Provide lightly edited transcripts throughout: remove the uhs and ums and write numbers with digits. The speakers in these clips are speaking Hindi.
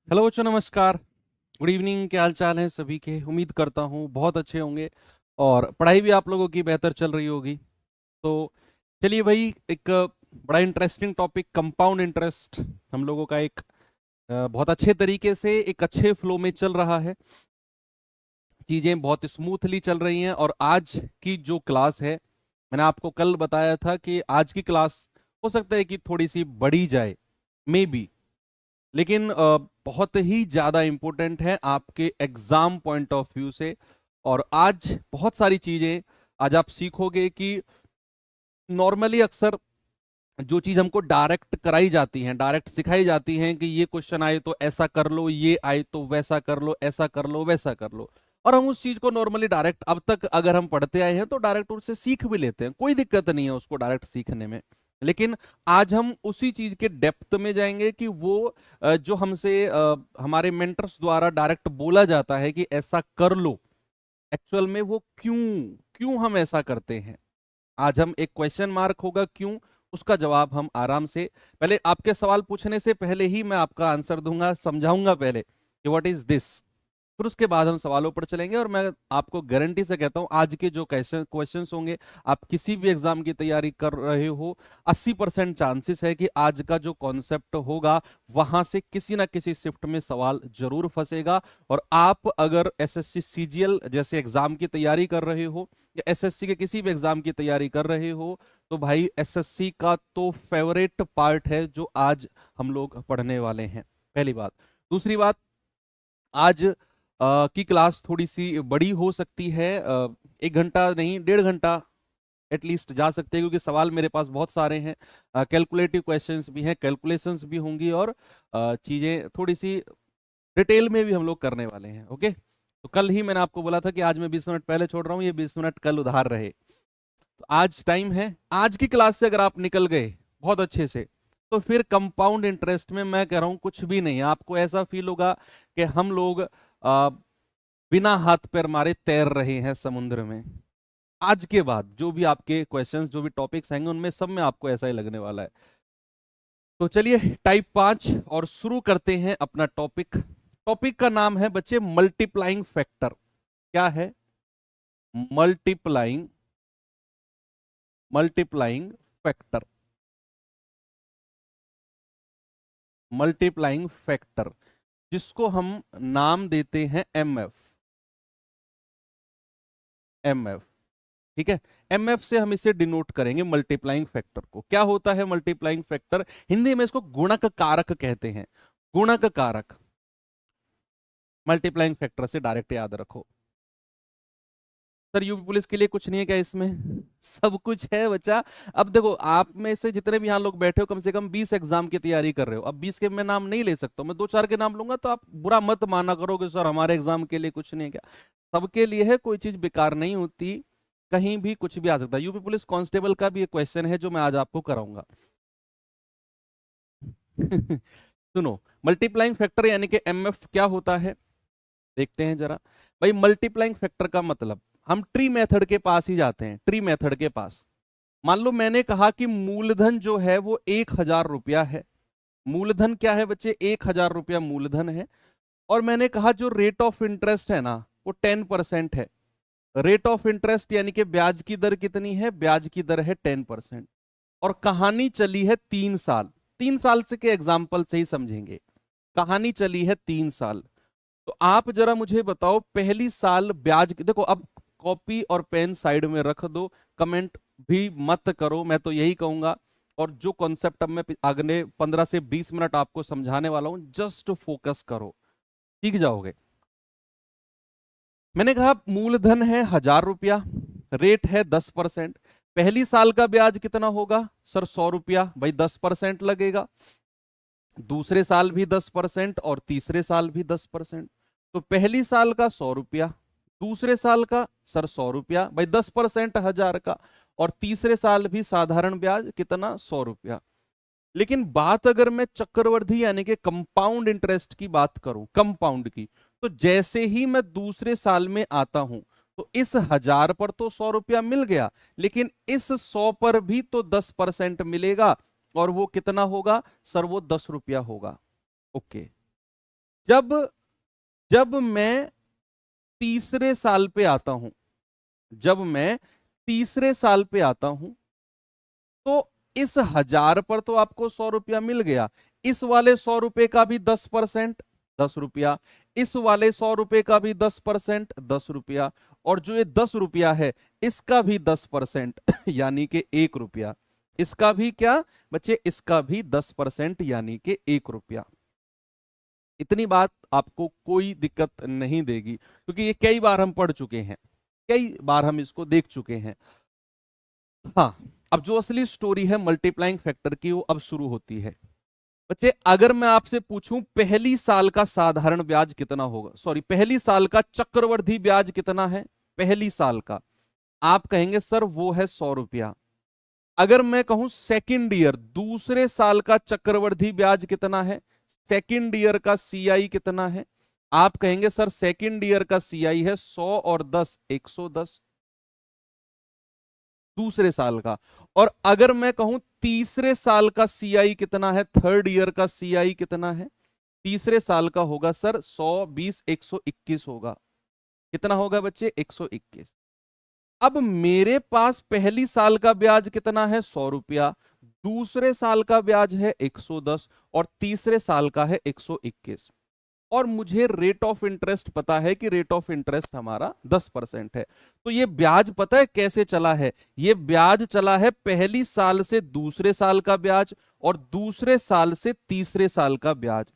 हेलो बच्चों, नमस्कार। Good evening. क्या हाल चाल है सभी के? उम्मीद करता हूँ बहुत अच्छे होंगे और पढ़ाई भी आप लोगों की बेहतर चल रही होगी। तो चलिए भाई, एक बड़ा इंटरेस्टिंग टॉपिक, कंपाउंड इंटरेस्ट, हम लोगों का एक बहुत अच्छे तरीके से एक अच्छे फ्लो में चल रहा है। चीज़ें बहुत स्मूथली चल रही हैं और आज की जो क्लास है, मैंने आपको कल बताया था कि आज की क्लास हो सकता है कि थोड़ी सी बढ़ी जाए, मे बी, लेकिन बहुत ही ज़्यादा इम्पोर्टेंट है आपके एग्जाम पॉइंट ऑफ व्यू से। और आज बहुत सारी चीज़ें आज आप सीखोगे कि नॉर्मली अक्सर जो चीज़ हमको डायरेक्ट कराई जाती हैं, डायरेक्ट सिखाई जाती हैं कि ये क्वेश्चन आए तो ऐसा कर लो, ये आए तो वैसा कर लो, ऐसा कर लो, वैसा कर लो, और हम उस चीज़ को नॉर्मली डायरेक्ट अब तक अगर हम पढ़ते आए हैं तो डायरेक्ट उससे सीख भी लेते हैं, कोई दिक्कत नहीं है उसको डायरेक्ट सीखने में। लेकिन आज हम उसी चीज के डेप्थ में जाएंगे कि वो जो हमसे हमारे मेंटर्स द्वारा डायरेक्ट बोला जाता है कि ऐसा कर लो, एक्चुअल में वो क्यों क्यों हम ऐसा करते हैं। आज हम एक क्वेश्चन मार्क होगा क्यों, उसका जवाब हम आराम से, पहले आपके सवाल पूछने से पहले ही मैं आपका आंसर दूंगा, समझाऊंगा पहले कि व्हाट इज दिस, फिर उसके बाद हम सवालों पर चलेंगे। और मैं आपको गारंटी से कहता हूं आज के जो क्वेश्चंस होंगे, आप किसी भी एग्जाम की तैयारी कर रहे हो, 80% चांसेस है कि आज का जो कॉन्सेप्ट होगा वहां से किसी ना किसी शिफ्ट में सवाल जरूर फंसेगा। और आप अगर एसएससी सीजीएल जैसे एग्जाम की तैयारी कर रहे हो या एसएससी के किसी भी एग्जाम की तैयारी कर रहे हो, तो भाई एसएससी का तो फेवरेट पार्ट है जो आज हम लोग पढ़ने वाले हैं, पहली बात। दूसरी बात, आज की क्लास थोड़ी सी बड़ी हो सकती है, 1 घंटा नहीं 1.5 घंटा एटलीस्ट जा सकते हैं, क्योंकि सवाल मेरे पास बहुत सारे हैं, कैलकुलेटिव क्वेश्चंस भी हैं, कैलकुलेशंस भी होंगी, और चीज़ें थोड़ी सी डिटेल में भी हम लोग करने वाले हैं। ओके, तो कल ही मैंने आपको बोला था कि आज मैं 20 मिनट पहले छोड़ रहा हूँ, ये 20 मिनट कल उधार रहे। तो आज टाइम है, आज की क्लास से अगर आप निकल गए बहुत अच्छे से, तो फिर कंपाउंड इंटरेस्ट में मैं कह रहा हूं कुछ भी नहीं है। आपको ऐसा फील होगा कि हम लोग बिना हाथ पैर मारे तैर रहे हैं समुद्र में। आज के बाद जो भी आपके क्वेश्चंस, जो भी टॉपिक्स आएंगे, उनमें सब में आपको ऐसा ही लगने वाला है। तो चलिए टाइप 5 और शुरू करते हैं अपना टॉपिक। टॉपिक का नाम है बच्चे मल्टीप्लाइंग फैक्टर। क्या है? Multiplying multiplying factor. Multiplying factor, जिसको हम नाम देते हैं एमएफ। एमएफ, ठीक है। एमएफ से हम इसे डिनोट करेंगे मल्टीप्लाइंग फैक्टर को। क्या होता है मल्टीप्लाइंग फैक्टर? हिंदी में इसको गुणक कारक कहते हैं। गुणक कारक, मल्टीप्लाइंग फैक्टर से डायरेक्ट याद रखो। सर यूपी पुलिस के लिए कुछ नहीं है क्या इसमें? सब कुछ है बच्चा। अब देखो, आप में से जितने भी यहाँ लोग बैठे हो, कम से कम 20 एग्जाम की तैयारी कर रहे हो। अब 20 के मैं नाम नहीं ले सकता हूँ, मैं 2-4 के नाम लूंगा तो आप बुरा मत माना करो कि सर हमारे एग्जाम के लिए कुछ नहीं है क्या। सबके लिए है, कोई चीज बेकार नहीं होती, कहीं भी कुछ भी आ सकता है। यूपी पुलिस कांस्टेबल का भी एक क्वेश्चन है जो मैं आज आपको कराऊंगा। सुनो, मल्टीप्लाइंग फैक्टर यानी कि एमएफ क्या होता है, देखते हैं जरा। भाई मल्टीप्लाइंग फैक्टर का मतलब, हम ट्री मेथड के पास ही जाते हैं। ट्री मेथड के पास, मान लो मैंने कहा कि मूलधन जो है वो 1,000 रुपया है। मूलधन क्या है बच्चे? 1,000 रुपया मूलधन है। और मैंने कहा जो रेट ऑफ इंटरेस्ट है ना, वो 10% है। रेट ऑफ इंटरेस्ट यानी कि ब्याज की दर कितनी है? ब्याज की दर है 10%। और कहानी चली है 3 साल। 3 साल से के एग्जाम्पल से ही समझेंगे। कहानी चली है 3 साल। तो आप जरा मुझे बताओ, पहली साल ब्याज देखो, अब कॉपी और पेन साइड में रख दो, कमेंट भी मत करो, मैं तो यही कहूंगा। और जो कॉन्सेप्ट अब मैं अगले 15 से 20 मिनट आपको समझाने वाला हूं, जस्ट फोकस करो, सीख जाओगे। मैंने कहा मूलधन है 1,000 रुपया, रेट है 10%। पहली साल का ब्याज कितना होगा सर? 100 रुपया। भाई 10% लगेगा। दूसरे साल भी 10% और तीसरे साल भी 10%। तो पहली साल का 100 रुपया, दूसरे साल का सर 100 रुपया, भाई 10% 1,000 का। और तीसरे साल भी साधारण ब्याज कितना? 100 रुपया। लेकिन बात अगर मैं चक्रवृद्धि यानी कि कंपाउंड इंटरेस्ट की बात करूं, कंपाउंड की, तो जैसे ही मैं दूसरे साल में आता हूं, तो इस 1,000 पर तो 100 रुपया मिल गया, लेकिन इस 100 पर भी तो 10% मिलेगा। और वो कितना होगा सर? वो 10 रुपया होगा। ओके, जब जब मैं तीसरे साल पे आता हूं, जब मैं तीसरे साल पे आता हूं, तो इस 1000 पर तो आपको 100 रुपया मिल गया, इस वाले 100 रुपए का भी 10%, 10 रुपया, इस वाले 100 रुपए का भी 10%, 10 रुपया, और जो ये 10 रुपया है इसका भी 10%, यानी कि 1 रुपया। इसका भी क्या बच्चे, इसका भी 10% यानी कि 1 रुपया। इतनी बात आपको कोई दिक्कत नहीं देगी, क्योंकि ये कई बार हम पढ़ चुके हैं, कई बार हम इसको देख चुके हैं। हाँ, अब जो असली स्टोरी है मल्टीप्लाइंग फैक्टर की वो अब शुरू होती है। बच्चे अगर मैं आपसे पूछूं पहली साल का साधारण ब्याज कितना होगा, सॉरी पहली साल का चक्रवृद्धि ब्याज कितना है, पहली साल का, आप कहेंगे सर वो है 100 रुपया। अगर मैं कहूं सेकंड ईयर, दूसरे साल का चक्रवृद्धि ब्याज कितना है, सेकंड ईयर का सीआई कितना है, आप कहेंगे सर सेकंड ईयर का सीआई है 100 और 10, 110, दूसरे साल का। और अगर मैं कहूं तीसरे साल का सीआई कितना है, थर्ड ईयर का सीआई कितना है, तीसरे साल का होगा सर 100, 20, 121 होगा। कितना होगा बच्चे, 121। अब मेरे पास पहली साल का ब्याज कितना है, 100 रुपया, दूसरे साल का ब्याज है 110 और तीसरे साल का है 121, और मुझे रेट ऑफ इंटरेस्ट पता है कि रेट ऑफ इंटरेस्ट हमारा 10% है। तो ये ब्याज पता है कैसे चला है, ये ब्याज चला है पहली साल से दूसरे साल का ब्याज और दूसरे साल से तीसरे साल का ब्याज।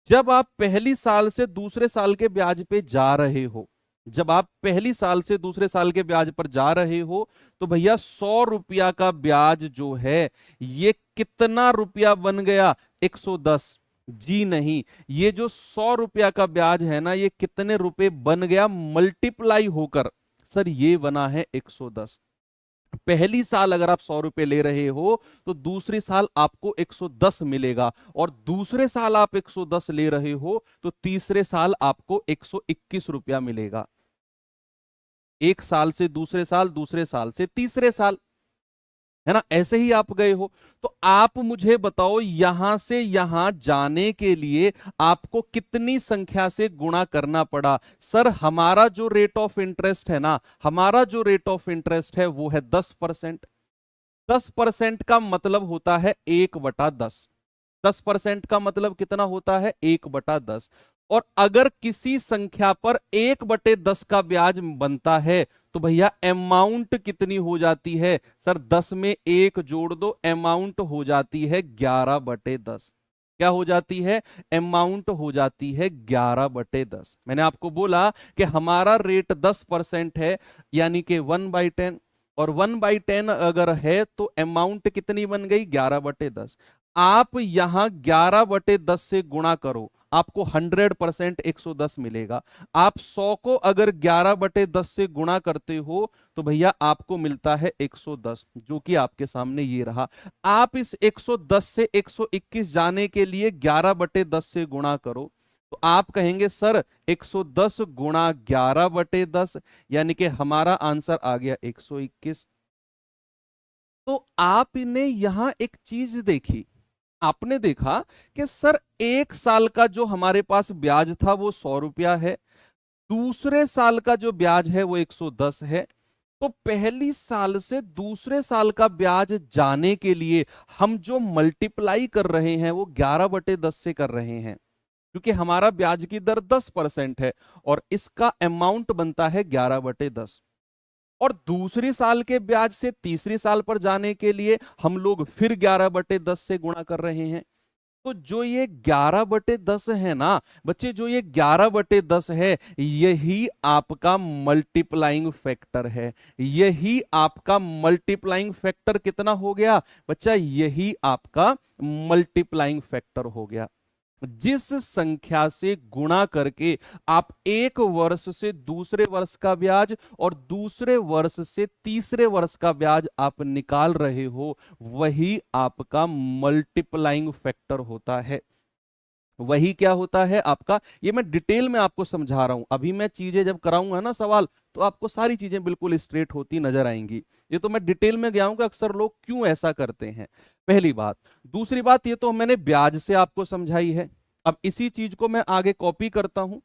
जब आप पहली साल से दूसरे साल के ब्याज पे जा रहे हो, जब आप पहली साल से दूसरे साल के ब्याज पर जा रहे हो, तो भैया 100 रुपया का ब्याज जो है ये कितना रुपया बन गया, 110। जी नहीं, ये जो 100 रुपया का ब्याज है ना, ये कितने रुपए बन गया मल्टीप्लाई होकर, सर ये बना है 110। पहली साल अगर आप 100 रुपए ले रहे हो तो दूसरी साल आपको 110 मिलेगा, और दूसरे साल आप 110 ले रहे हो तो तीसरे साल आपको 121 रुपया मिलेगा। एक साल से दूसरे साल से तीसरे साल, है ना, ऐसे ही आप गए हो। तो आप मुझे बताओ यहां से यहां जाने के लिए आपको कितनी संख्या से गुणा करना पड़ा। सर हमारा जो रेट ऑफ इंटरेस्ट है ना, हमारा जो रेट ऑफ इंटरेस्ट है वो है 10%। 10% का मतलब होता है 1/10। 10% का मतलब कितना होता है, 1/10। और अगर किसी संख्या पर 1/10 का ब्याज बनता है तो भैया अमाउंट कितनी हो जाती है, सर 10 में 1 जोड़ दो, अमाउंट हो जाती है 11/10। क्या हो जाती है, अमाउंट हो जाती है 11/10। मैंने आपको बोला कि हमारा रेट 10% है, यानी कि 1/10, और 1/10 अगर है तो अमाउंट कितनी बन गई, 11/10। आप यहां 11/10 से गुणा करो, आपको 100% 110 मिलेगा। आप 100 को अगर 11/10 से गुणा करते हो तो भैया आपको मिलता है 110, जो कि आपके सामने ये रहा। आप इस 110 से 121 जाने के लिए 11/10 से गुणा करो, तो आप कहेंगे सर 110 गुणा 11/10, यानी कि हमारा आंसर आ गया 121। तो आपने यहां एक चीज देखी, आपने देखा कि सर एक साल का जो हमारे पास ब्याज था वो 100 रुपया है, दूसरे साल का जो ब्याज है वो 110 है। तो पहली साल से दूसरे साल का ब्याज जाने के लिए हम जो मल्टीप्लाई कर रहे हैं वो 11/10 से कर रहे हैं, क्योंकि हमारा ब्याज की दर 10% है और इसका अमाउंट बनता है 11/10। और दूसरी साल के ब्याज से तीसरी साल पर जाने के लिए हम लोग फिर 11/10 से गुणा कर रहे हैं। तो जो ये 11/10 है ना बच्चे, जो ये 11/10 है, यही आपका मल्टीप्लाइंग फैक्टर है। यही आपका मल्टीप्लाइंग फैक्टर कितना हो गया बच्चा, यही आपका मल्टीप्लाइंग फैक्टर हो गया। जिस संख्या से गुणा करके आप एक वर्ष से दूसरे वर्ष का ब्याज और दूसरे वर्ष से तीसरे वर्ष का ब्याज आप निकाल रहे हो, वही आपका मल्टीप्लाइंग फैक्टर होता है। वही क्या होता है आपका, ये मैं डिटेल में आपको समझा रहा हूं। अभी मैं चीजें जब कराऊंगा ना सवाल, तो आपको सारी चीजें बिल्कुल स्ट्रेट होती नजर आएंगी। ये तो मैं डिटेल में गया हूं कि अक्सर लोग क्यों ऐसा करते हैं, पहली बात। दूसरी बात, ये तो मैंने ब्याज से आपको समझाई है। अब इसी चीज को मैं आगे कॉपी करता हूं,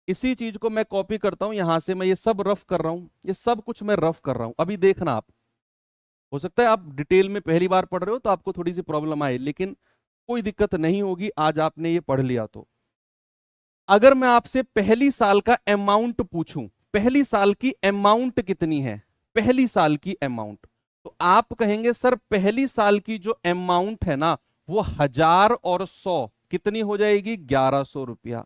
इसी चीज को मैं कॉपी करता हूं, यहां से मैं ये सब रफ कर रहा हूं, ये सब कुछ मैं रफ कर रहा हूं। अभी देखना आप, हो सकता है आप डिटेल में पहली बार पढ़ रहे हो तो आपको थोड़ी सी प्रॉब्लम आए, लेकिन कोई दिक्कत नहीं होगी आज आपने ये पढ़ लिया तो। अगर मैं आपसे पहली साल का अमाउंट पूछूं, पहली साल की अमाउंट कितनी है, पहली साल की अमाउंट, तो आप कहेंगे सर पहली साल की जो अमाउंट है ना वो 1000 और 100 कितनी हो जाएगी, 1100 रुपया।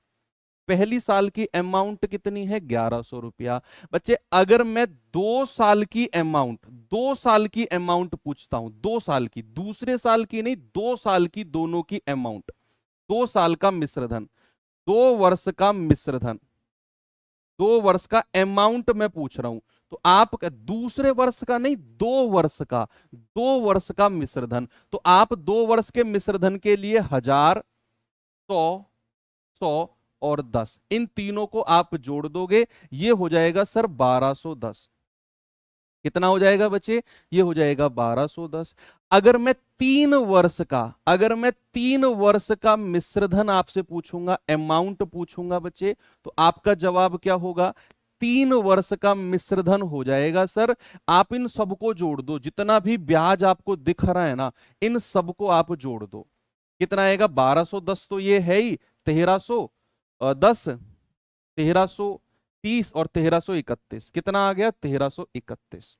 पहली साल की अमाउंट कितनी है, 1100 रुपया। बच्चे अगर मैं 2 साल की अमाउंट, 2 साल की अमाउंट पूछता हूं, 2 साल की, दूसरे साल की नहीं, 2 साल की, दोनों की अमाउंट, 2 साल का मिश्रधन, 2 वर्ष का मिश्रधन, 2 वर्ष का अमाउंट मैं पूछ रहा हूं, तो आप दूसरे वर्ष का नहीं, 2 वर्ष का, 2 वर्ष का मिश्रधन, तो आप 2 वर्ष के मिश्रधन के लिए 1000, 100, 100 और 10, इन तीनों को आप जोड़ दोगे, ये हो जाएगा सर 1210। कितना हो जाएगा बच्चे, ये हो जाएगा 1210। अगर मैं 3 वर्ष का, अगर मैं 3 वर्ष का मिश्रधन आपसे पूछूंगा, अमाउंट पूछूंगा बच्चे, तो आपका जवाब क्या होगा, 3 वर्ष का मिश्रधन हो जाएगा सर, आप इन सबको जोड़ दो, जितना भी ब्याज आपको दिख रहा है ना, इन सबको आप जोड़ दो, कितना आएगा, 1210 तो ये है ही, 1310, 1330 और 1331, कितना आ गया, 1331।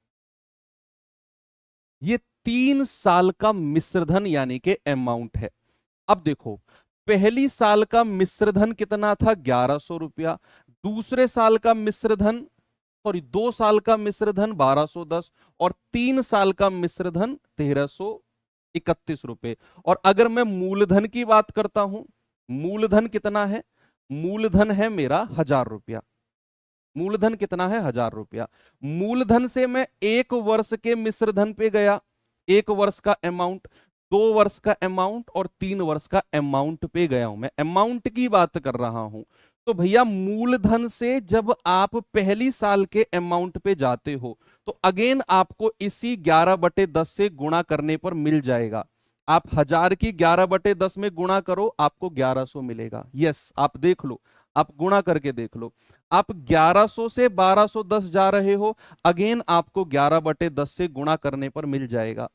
ये 3 साल का मिश्रधन यानी कि अमाउंट है। अब देखो, पहली साल का मिश्रधन कितना था, 1100 रुपया, दूसरे साल का मिश्रधन, सॉरी 2 साल का मिश्रधन 1210 और 3 साल का मिश्रधन 1331 रुपए। और अगर मैं मूलधन की बात करता हूं, मूलधन कितना है, मूलधन है मेरा 1000 रुपया, मूलधन कितना है, 1000 रुपया। मूलधन से मैं 1 वर्ष के मिश्रधन पे गया, 1 वर्ष का अमाउंट, 2 वर्ष का अमाउंट और 3 वर्ष का अमाउंट पे गया हूं, मैं अमाउंट की बात कर रहा हूं। तो भैया मूलधन से जब आप पहली साल के अमाउंट पे जाते हो तो अगेन आपको इसी 11/10 से गुणा करने पर मिल जाएगा। आप 1000 की 11/10 में गुणा करो, आपको 1100 मिलेगा। यस, आप देख लो, आप गुणा करके देख लो, आप 1100 से 1210 जा रहे हो, अगेन आपको 11/10 से गुणा करने पर मिल जाएगा।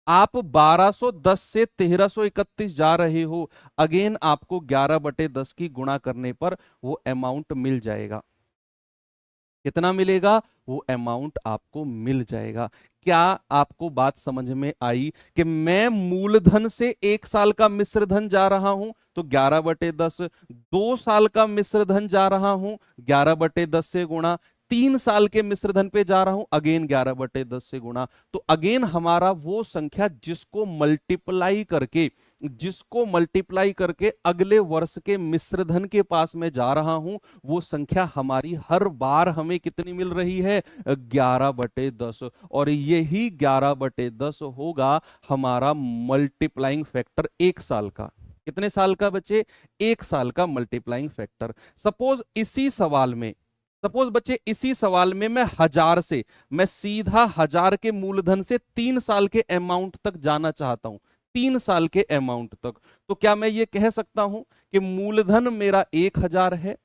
आप 1210 से 1331 जा रहे हो, अगेन आपको 11/10 की गुणा करने पर वो अमाउंट मिल जाएगा। कितना मिलेगा, वो अमाउंट आपको मिल जाएगा। क्या आपको बात समझ में आई कि मैं मूलधन से 1 साल का मिश्रधन जा रहा हूं तो 11/10, 2 साल का मिश्रधन जा रहा हूं 11/10 से गुणा, 3 साल के मिश्रधन पे जा रहा हूं अगेन 11/10 से गुणा। तो अगेन हमारा वो संख्या जिसको मल्टीप्लाई करके अगले वर्ष के मिश्रधन के पास में जा रहा हूं, वो संख्या हमारी हर बार हमें कितनी मिल रही है, 11/10। और यही 11/10 होगा हमारा मल्टीप्लाइंग फैक्टर 1 साल का। कितने साल का बच्चे, 1 साल का मल्टीप्लाइंग फैक्टर। सपोज बच्चे इसी सवाल में मैं 1000 से, मैं सीधा 1000 के मूलधन से 3 साल के अमाउंट तक जाना चाहता हूं, 3 साल के अमाउंट तक, तो क्या मैं ये कह सकता हूं कि मूलधन मेरा 1000 है,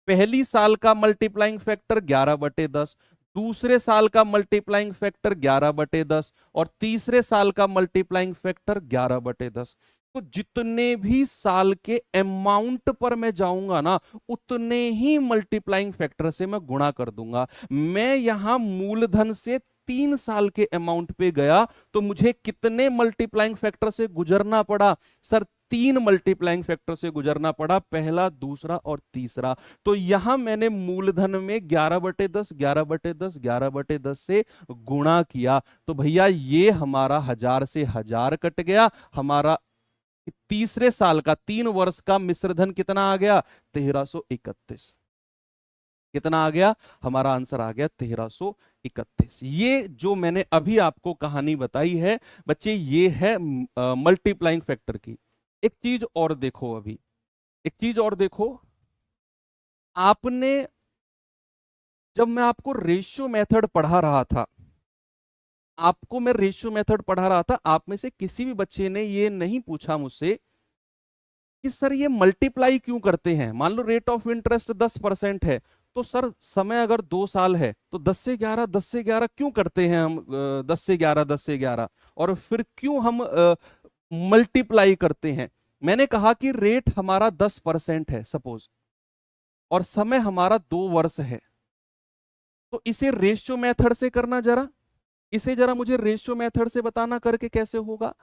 पहली साल का मल्टीप्लाइंग फैक्टर 11/10, दूसरे साल का मल्टीप्लाइंग फैक्टर 11/10 और तीसरे साल का मल्टीप्लाइंग फैक्टर 11/10। तो जितने भी साल के अमाउंट पर मैं जाऊंगा ना, उतने ही मल्टीप्लाइंग फैक्टर से मैं गुणा कर दूंगा। मैं यहां मूलधन से 3 साल के अमाउंट पे गया तो मुझे कितने मल्टीप्लाइंग फैक्टर से गुजरना पड़ा, सर 3 मल्टीप्लाइंग फैक्टर से गुजरना पड़ा, पहला, दूसरा और तीसरा। तो यहां मैंने मूलधन में 11/10, 11/10, 11/10 से गुणा किया, तो भैया ये हमारा 1000 से 1000 कट गया, हमारा तीसरे साल का 3 वर्ष का मिश्रधन कितना आ गया, 1331। कितना आ गया, हमारा आंसर आ गया 1331। ये जो मैंने अभी आपको कहानी बताई है बच्चे, ये है मल्टीप्लाइंग फैक्टर की। एक चीज और देखो, अभी एक चीज और देखो, आपने, जब मैं आपको रेशियो मेथड पढ़ा रहा था, आपको मैं रेशियो मेथड पढ़ा रहा था, आप में से किसी भी बच्चे ने ये नहीं पूछा मुझसे कि सर ये मल्टीप्लाई क्यों करते हैं। मान लो रेट ऑफ इंटरेस्ट 10% है, तो सर समय अगर 2 साल है तो 10 से 11 10 से 11 क्यों करते हैं हम, 10 से 11 10 से 11, और फिर क्यों हम मल्टीप्लाई करते हैं। मैंने कहा कि रेट हमारा 10% है सपोज, और समय हमारा 2 वर्ष है, तो इसे रेशियो मेथड से करना जरा, इसे जरा मुझे रेशियो मेथड से बताना करके कैसे होगा।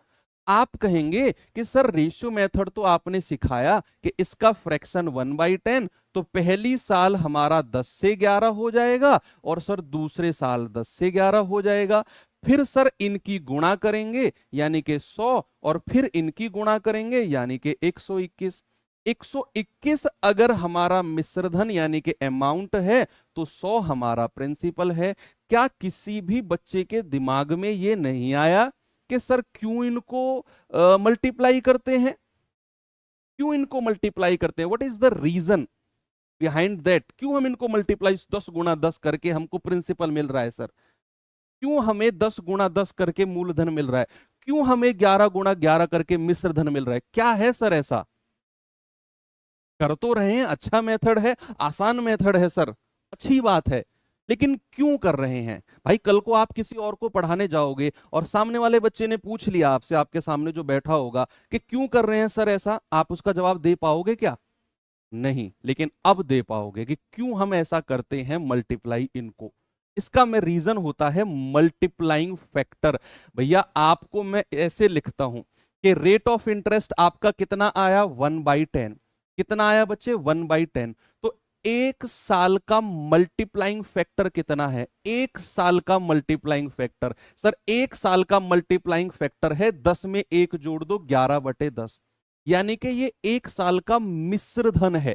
आप कहेंगे कि सर रेशियो मेथड तो आपने सिखाया कि इसका फ्रैक्शन 1/10, तो पहली साल हमारा 10 से 11 हो जाएगा और सर दूसरे साल 10 से 11 हो जाएगा। फिर सर इनकी गुणा करेंगे यानी कि 100, और फिर इनकी गुणा करेंगे यानी कि 121। 121 अगर हमारा मिश्रधन यानी कि अमाउंट है, तो 100 हमारा प्रिंसिपल है। क्या किसी भी बच्चे के दिमाग में ये नहीं आया कि सर क्यों इनको मल्टीप्लाई करते हैं, क्यों इनको मल्टीप्लाई करते हैं, what is the reason behind that, क्यों हम इनको मल्टीप्लाई 10 गुणा 10 करके हमको प्रिंसिपल मिल रहा है सर, क्यों हमें 10 गुणा 10 करके मूलधन मिल रहा है, क्यों हमें 11 गुणा 11 करके मिश्रधन मिल रहा है, क्या है सर ऐसा। कर तो रहे हैं, अच्छा मेथड है, आसान मेथड है सर, अच्छी बात है, लेकिन क्यों कर रहे हैं भाई। कल को आप किसी और को पढ़ाने जाओगे और सामने वाले बच्चे ने पूछ लिया आपसे, आपके सामने जो बैठा होगा, कि क्यों कर रहे हैं सर ऐसा, आप उसका जवाब दे पाओगे क्या, नहीं। लेकिन अब दे पाओगे कि क्यों हम ऐसा करते हैं मल्टीप्लाई इनको। इसका मैं रीजन होता है मल्टीप्लाइंग फैक्टर। भैया आपको मैं ऐसे लिखता हूं कि रेट ऑफ इंटरेस्ट आपका कितना आया 1/10, कितना आया बच्चे 1/10, तो एक साल का मल्टीप्लाइंग फैक्टर कितना है, एक साल का मल्टीप्लाइंग फैक्टर, सर एक साल का मल्टीप्लाइंग फैक्टर है 10 में 1 जोड़ दो 11/10, यानी कि ये एक साल का मिश्रधन है,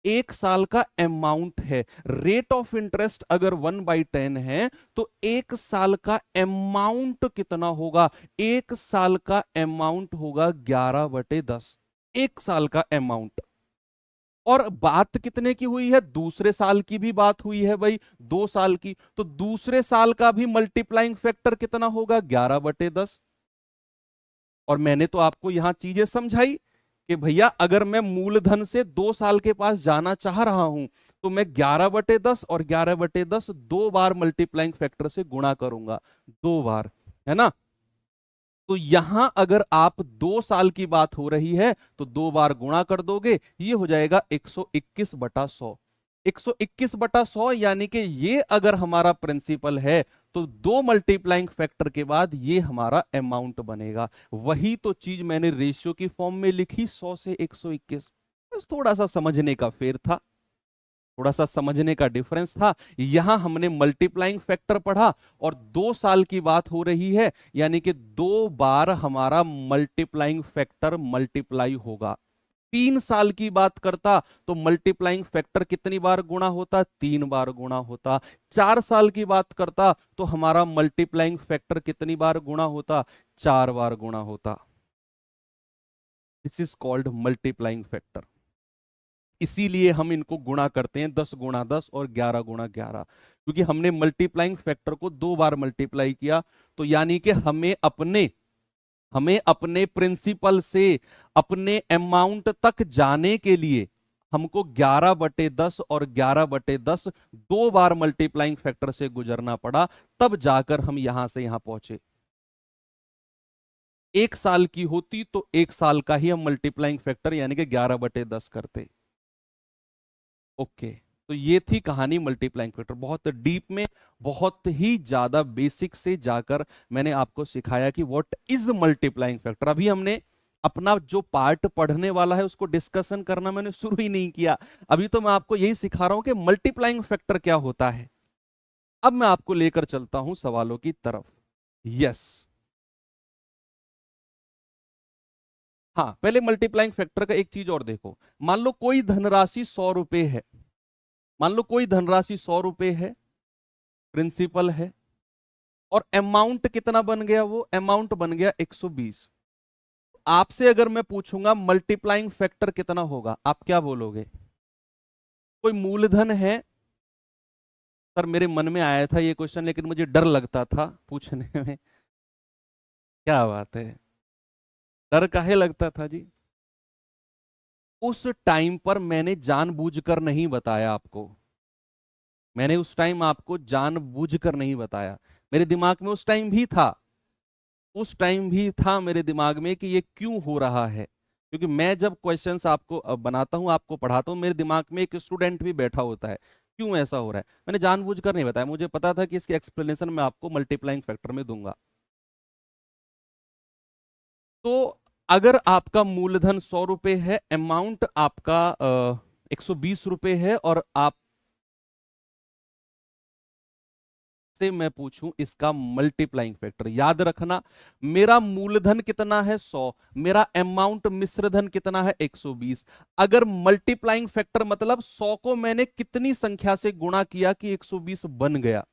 एक साल का अमाउंट है। रेट ऑफ इंटरेस्ट अगर 1/10 है तो एक साल का अमाउंट कितना होगा, एक साल का अमाउंट होगा 11/10, एक साल का अमाउंट। और बात कितने की हुई है, दूसरे साल की भी बात हुई है भाई, 2 साल की, तो दूसरे साल का भी मल्टीप्लाइंग फैक्टर कितना होगा 11/10। और मैंने तो आपको यहां चीजें समझाई कि भैया अगर मैं मूलधन से 2 साल के पास जाना चाह रहा हूं तो मैं 11/10 और 11/10 दो बार मल्टीप्लाइंग फैक्टर से गुणा करूंगा, 2 बार, है ना। तो यहां अगर आप 2 साल की बात हो रही है तो 2 बार गुणा कर दोगे, ये हो जाएगा 121/100। 121/100 यानी कि ये अगर हमारा प्रिंसिपल है तो दो मल्टीप्लाइंग फैक्टर के बाद ये हमारा अमाउंट बनेगा। वही तो चीज मैंने रेशियो की फॉर्म में लिखी 100 से 121, बस थोड़ा सा समझने का फेर था, थोड़ा सा समझने का डिफरेंस था। यहां हमने मल्टीप्लाइंग फैक्टर पढ़ा और 2 साल की बात हो रही है, यानी कि 2 बार हमारा मल्टीप्लाइंग फैक्टर मल्टीप्लाई होगा। 3 साल की बात करता तो मल्टीप्लाइंग फैक्टर कितनी बार गुणा होता, 3 बार गुणा होता। 4 साल की बात करता तो हमारा मल्टीप्लाइंग फैक्टर कितनी बार गुणा होता, 4 बार गुणा होता। This is called multiplying factor. इसीलिए हम इनको गुणा करते हैं 10 गुणा 10 और 11 गुणा 11, क्योंकि हमने मल्टीप्लाइंग फैक्टर को 2 बार मल्टीप्लाई किया। तो यानी कि हमें अपने प्रिंसिपल से अपने अमाउंट तक जाने के लिए हमको 11/10 और 11/10 2 बार मल्टीप्लाइंग फैक्टर से गुजरना पड़ा, तब जाकर हम यहां से यहां पहुंचे। 1 साल की होती तो 1 साल का ही हम मल्टीप्लाइंग फैक्टर यानी कि 11/10 करते। ओके, तो ये थी कहानी मल्टीप्लाइंग फैक्टर। बहुत डीप में, बहुत ही ज्यादा बेसिक से जाकर मैंने आपको सिखाया कि व्हाट इज मल्टीप्लाइंग फैक्टर। अभी हमने अपना जो पार्ट पढ़ने वाला है उसको डिस्कशन करना मैंने शुरू ही नहीं किया। अभी तो मैं आपको यही सिखा रहा हूं कि मल्टीप्लाइंग फैक्टर क्या होता है। अब मैं आपको लेकर चलता हूं सवालों की तरफ। यस, हाँ, पहले मल्टीप्लाइंग फैक्टर का एक चीज और देखो। मान लो कोई धनराशि 100 रुपए है, मान लो कोई धनराशि 100 रुपए है, प्रिंसिपल है, और अमाउंट कितना बन गया, वो अमाउंट बन गया 120। आपसे अगर मैं पूछूंगा मल्टीप्लाइंग फैक्टर कितना होगा, आप क्या बोलोगे। कोई मूलधन है, सर मेरे मन में आया था ये क्वेश्चन लेकिन मुझे डर लगता था पूछने में। क्या बात है, डर काहे लगता था जी। उस टाइम पर मैंने जानबूझकर नहीं बताया आपको, मैंने उस टाइम आपको जानबूझकर नहीं बताया। मेरे दिमाग में उस टाइम भी था, उस टाइम भी था मेरे दिमाग में कि ये क्यों हो रहा है, क्योंकि मैं जब क्वेश्चंस आपको बनाता हूं, आपको पढ़ाता हूं, मेरे दिमाग में एक स्टूडेंट भी बैठा होता है, क्यों ऐसा हो रहा है। मैंने जानबूझकर नहीं बताया, मुझे पता था कि इसकी एक्सप्लेनेशन मैं आपको मल्टीप्लाइंग फैक्टर में दूंगा। तो अगर आपका मूलधन 100 रुपए है, अमाउंट आपका 120 रुपए है, और आप से मैं पूछूं इसका मल्टीप्लाइंग फैक्टर, याद रखना मेरा मूलधन कितना है 100, मेरा अमाउंट मिश्रधन कितना है 120। अगर मल्टीप्लाइंग फैक्टर मतलब 100 को मैंने कितनी संख्या से गुणा किया कि 120 बन गया,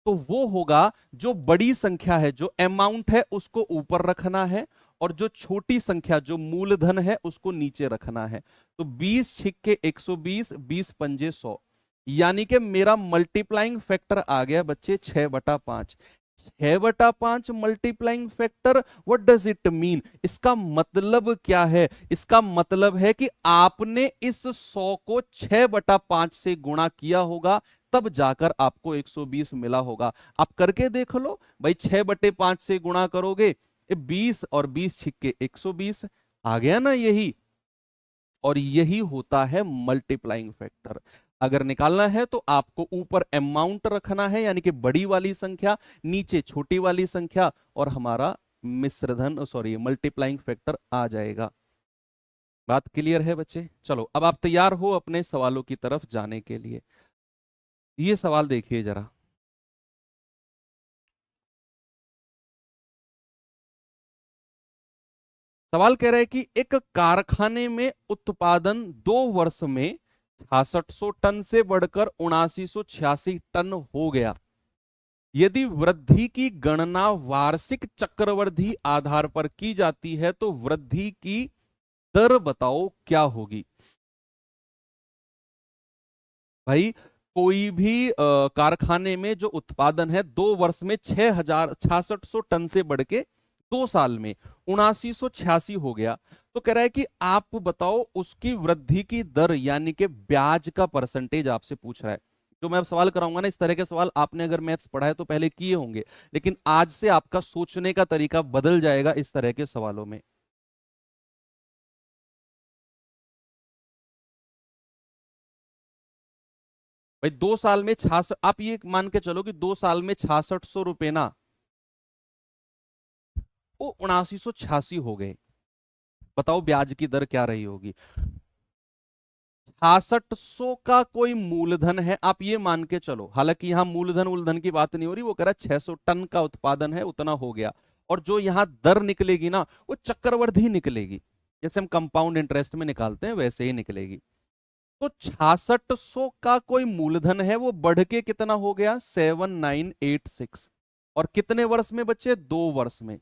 तो वो होगा जो बड़ी संख्या है, जो अमाउंट है उसको ऊपर रखना है, और जो छोटी संख्या जो मूलधन है उसको नीचे रखना है। तो 20 छिक्के 120, 20 पंजे 100, यानी कि मेरा मल्टीप्लाइंग फैक्टर आ गया बच्चे 6/5। 6/5 multiplying factor, what does it mean, इसका मतलब क्या है, इसका मतलब है कि आपने इस 100 को 6/5 से गुणा किया होगा, तब जाकर आपको 120 मिला होगा। आप करके देख लो भाई, 6/5 से गुणा करोगे 20, और 20 छिक्के 120, आ गया ना यही। और यही होता है मल्टीप्लाइंग फैक्टर। अगर निकालना है तो आपको ऊपर अमाउंट रखना है, यानी कि बड़ी वाली संख्या, नीचे छोटी वाली संख्या, और हमारा मिश्रधन सॉरी मल्टीप्लाइंग फैक्टर आ जाएगा। बात क्लियर है बच्चे? चलो अब आप तैयार हो अपने सवालों की तरफ जाने के लिए। ये सवाल देखिए जरा। सवाल कह रहा है कि एक कारखाने में उत्पादन 2 वर्ष में 6600 टन से बढ़कर 7986 टन हो गया। यदि वृद्धि की गणना वार्षिक चक्रवृद्धि आधार पर की जाती है तो वृद्धि की दर बताओ क्या होगी। भाई कोई भी कारखाने में जो उत्पादन है 2 वर्ष में 6600 टन से बढ़ के 2 साल में 7986 हो गया, तो कह रहा है कि आप बताओ उसकी वृद्धि की दर, यानी कि ब्याज का परसेंटेज आपसे पूछ रहा है। जो मैं अब सवाल कराऊंगा ना, इस तरह के सवाल आपने अगर मैथ्स पढ़ा है तो पहले किए होंगे, लेकिन आज से आपका सोचने का तरीका बदल जाएगा इस तरह के सवालों में। भाई 2 साल में 66, आप ये मान के चलो कि 2 साल में 6600 रुपए ना, वो 7986 हो गए। बताओ ब्याज की दर क्या रही होगी। 6600 का कोई मूलधन है, आप ये मान के चलो, हालांकि यहां मूलधन उलधन की बात नहीं हो रही, वो कह रहा है 600 टन का उत्पादन है, उतना हो गया, और जो यहां दर निकलेगी ना वो चक्रवृद्धि निकलेगी, जैसे हम कंपाउंड इंटरेस्ट में निकालते हैं वैसे ही निकलेगी। तो 6600 का कोई मूलधन है, वो बढ़ के कितना हो गया 7986, और कितने वर्ष में बच्चे 2 वर्ष में,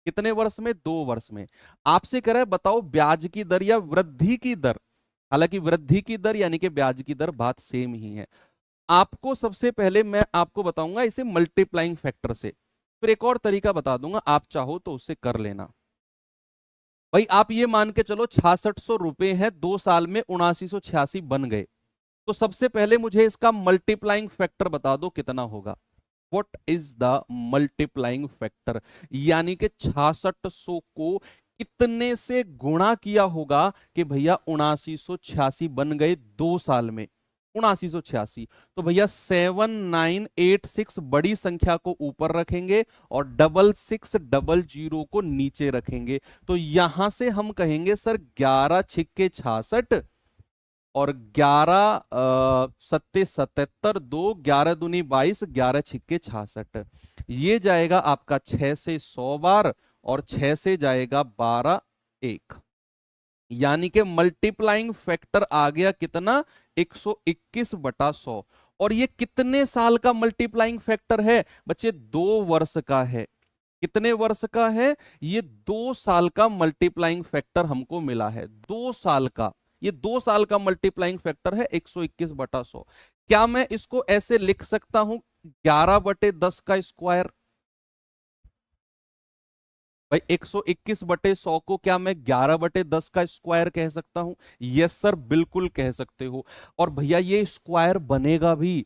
कितने वर्ष में 2 वर्ष में। आपसे कह रहा है बताओ ब्याज की दर या वृद्धि की दर, हालांकि वृद्धि की दर यानी कि ब्याज की दर बात सेम ही है। आपको सबसे पहले मैं आपको बताऊंगा इसे मल्टीप्लाइंग फैक्टर से, फिर एक और तरीका बता दूंगा, आप चाहो तो उससे कर लेना। भाई आप ये मान के चलो 6600 रुपए हैं, 2 साल में 7986 बन गए, तो सबसे पहले मुझे इसका मल्टीप्लाइंग फैक्टर बता दो कितना होगा। What is the multiplying factor, यानी कि 6600 को कितने से गुणा किया होगा कि भैया 7986 बन गए 2 साल में, 7986। तो भैया 7986 बड़ी संख्या को ऊपर रखेंगे और 6600 को नीचे रखेंगे, तो यहां से हम कहेंगे सर 11 छिक्के 66, और 11 सत्ते 77, 2 11 दूनी 22, 11 छिक्के 66, ये जाएगा आपका 6 से 100 बार, और 6 से जाएगा 12 1, यानी कि मल्टीप्लाइंग फैक्टर आ गया कितना 121/100। और ये कितने साल का मल्टीप्लाइंग फैक्टर है बच्चे, 2 वर्ष का है। कितने वर्ष का है, ये 2 साल का मल्टीप्लाइंग फैक्टर हमको मिला है, 2 साल का, ये 2 साल का मल्टीप्लाइंग फैक्टर है 121/100। क्या मैं इसको ऐसे लिख सकता हूं 11/10 का स्क्वायर, भाई 121 बटे 100 को क्या मैं 11 बटे 10 का स्क्वायर कह सकता हूं? यस सर, बिल्कुल कह सकते हो। और भैया ये स्क्वायर बनेगा भी,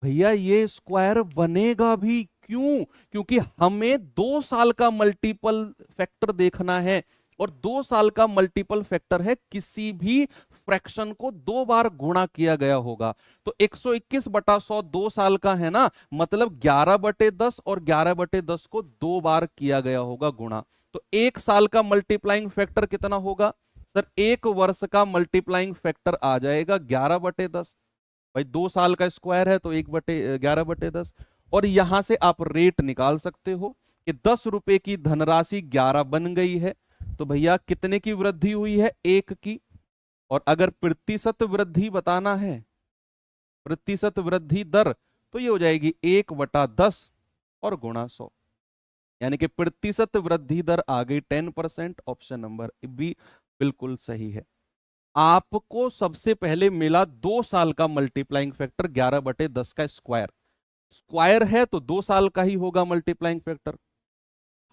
भैया ये स्क्वायर बनेगा भी। क्यों? क्योंकि हमें 2 साल का मल्टीपल फैक्टर देखना है, और 2 साल का मल्टीपल फैक्टर है किसी भी फ्रैक्शन को 2 बार गुणा किया गया होगा। तो 121 बटा 100 2 साल का है ना, मतलब 11 बटे 10 और 11 बटे 10 को 2 बार किया गया होगा गुणा। तो 1 साल का मल्टीप्लाइंग फैक्टर कितना होगा सर? 1 वर्ष का मल्टीप्लाइंग फैक्टर आ जाएगा 11 बटे 10। भाई 2 साल का स्क्वायर है तो 1/11/10। और यहां से आप रेट निकाल सकते हो कि 10 रुपए की धनराशि 11 बन गई है। तो भैया कितने की वृद्धि हुई है? 1 की। और अगर प्रतिशत वृद्धि बताना है, प्रतिशत वृद्धि दर, तो ये हो जाएगी 1/10 और गुणा 100। यानी कि प्रतिशत वृद्धि दर आ गई 10%। ऑप्शन नंबर बी बिल्कुल सही है। आपको सबसे पहले मिला 2 साल का मल्टीप्लाइंग फैक्टर 11/10 का स्क्वायर। स्क्वायर है तो 2 साल का ही होगा मल्टीप्लाइंग फैक्टर।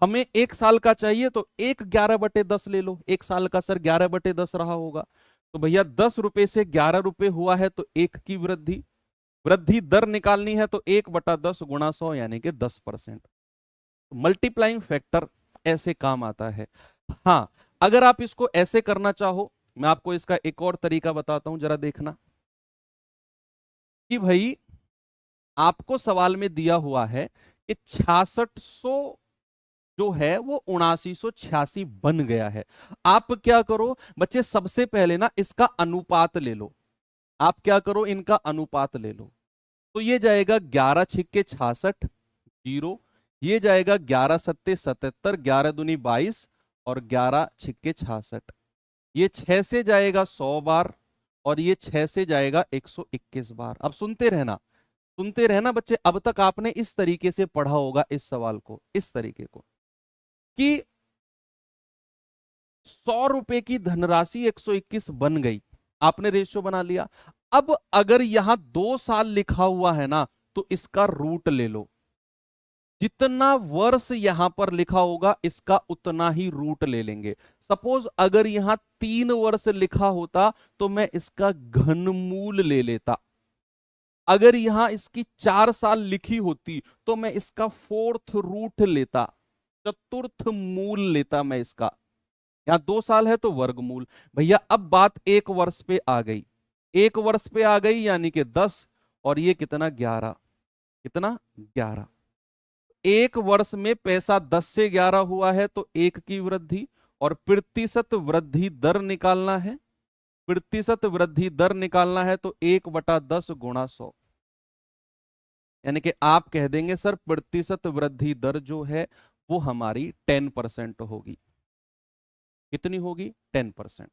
हमें 1 साल का चाहिए तो 11/10 ले लो। 1 साल का सर 11/10 रहा होगा। तो भैया 10 रुपए से 11 रुपए हुआ है तो 1 की वृद्धि, वृद्धि दर निकालनी है तो 1/10 गुणा 100 यानी कि 10%। मल्टीप्लाइंग फैक्टर ऐसे काम आता है। हाँ, अगर आप इसको ऐसे करना चाहो, मैं आपको इसका एक और तरीका बताता हूं, जरा देखना कि भाई आपको सवाल में दिया हुआ है कि 6600 जो है वो 7986 बन गया है। आप क्या करो बच्चे, सबसे पहले ना इसका अनुपात ले लो। आप क्या करो, इनका अनुपात ले लो। तो ये जाएगा 11×6 = 66 जीरो, ये जाएगा 11×7 = 77, 11×2 = 22 और 11×6 = 66। ये 6 से जाएगा 100 बार और ये 6 से जाएगा 121 बार। अब सुनते रहना, सुनते रहना बच्चे। अब तक आपने इस तरीके से पढ़ा होगा इस सवाल को, इस तरीके को कि 100 रुपए की धनराशि 121 बन गई, आपने रेशियो बना लिया। अब अगर यहां 2 साल लिखा हुआ है ना, तो इसका रूट ले लो। जितना वर्ष यहां पर लिखा होगा इसका उतना ही रूट ले लेंगे। सपोज अगर यहां 3 वर्ष लिखा होता तो मैं इसका घनमूल ले लेता। अगर यहां इसकी 4 साल लिखी होती तो मैं इसका 4th रूट लेता, चतुर्थ मूल लेता मैं इसका। यहां 2 साल है तो वर्गमूल। भैया अब बात 1 वर्ष पे आ गई, 1 वर्ष पे आ गई यानी कि 10 और ये कितना 11, कितना 11। 1 वर्ष में पैसा 10 से 11 हुआ है तो 1 की वृद्धि। और प्रतिशत वृद्धि दर निकालना है, प्रतिशत वृद्धि दर निकालना है तो 1/10 गुणा 100। यानी कि आप कह देंगे सर प्रतिशत वृद्धि दर जो है वो हमारी 10% होगी। कितनी होगी? 10%।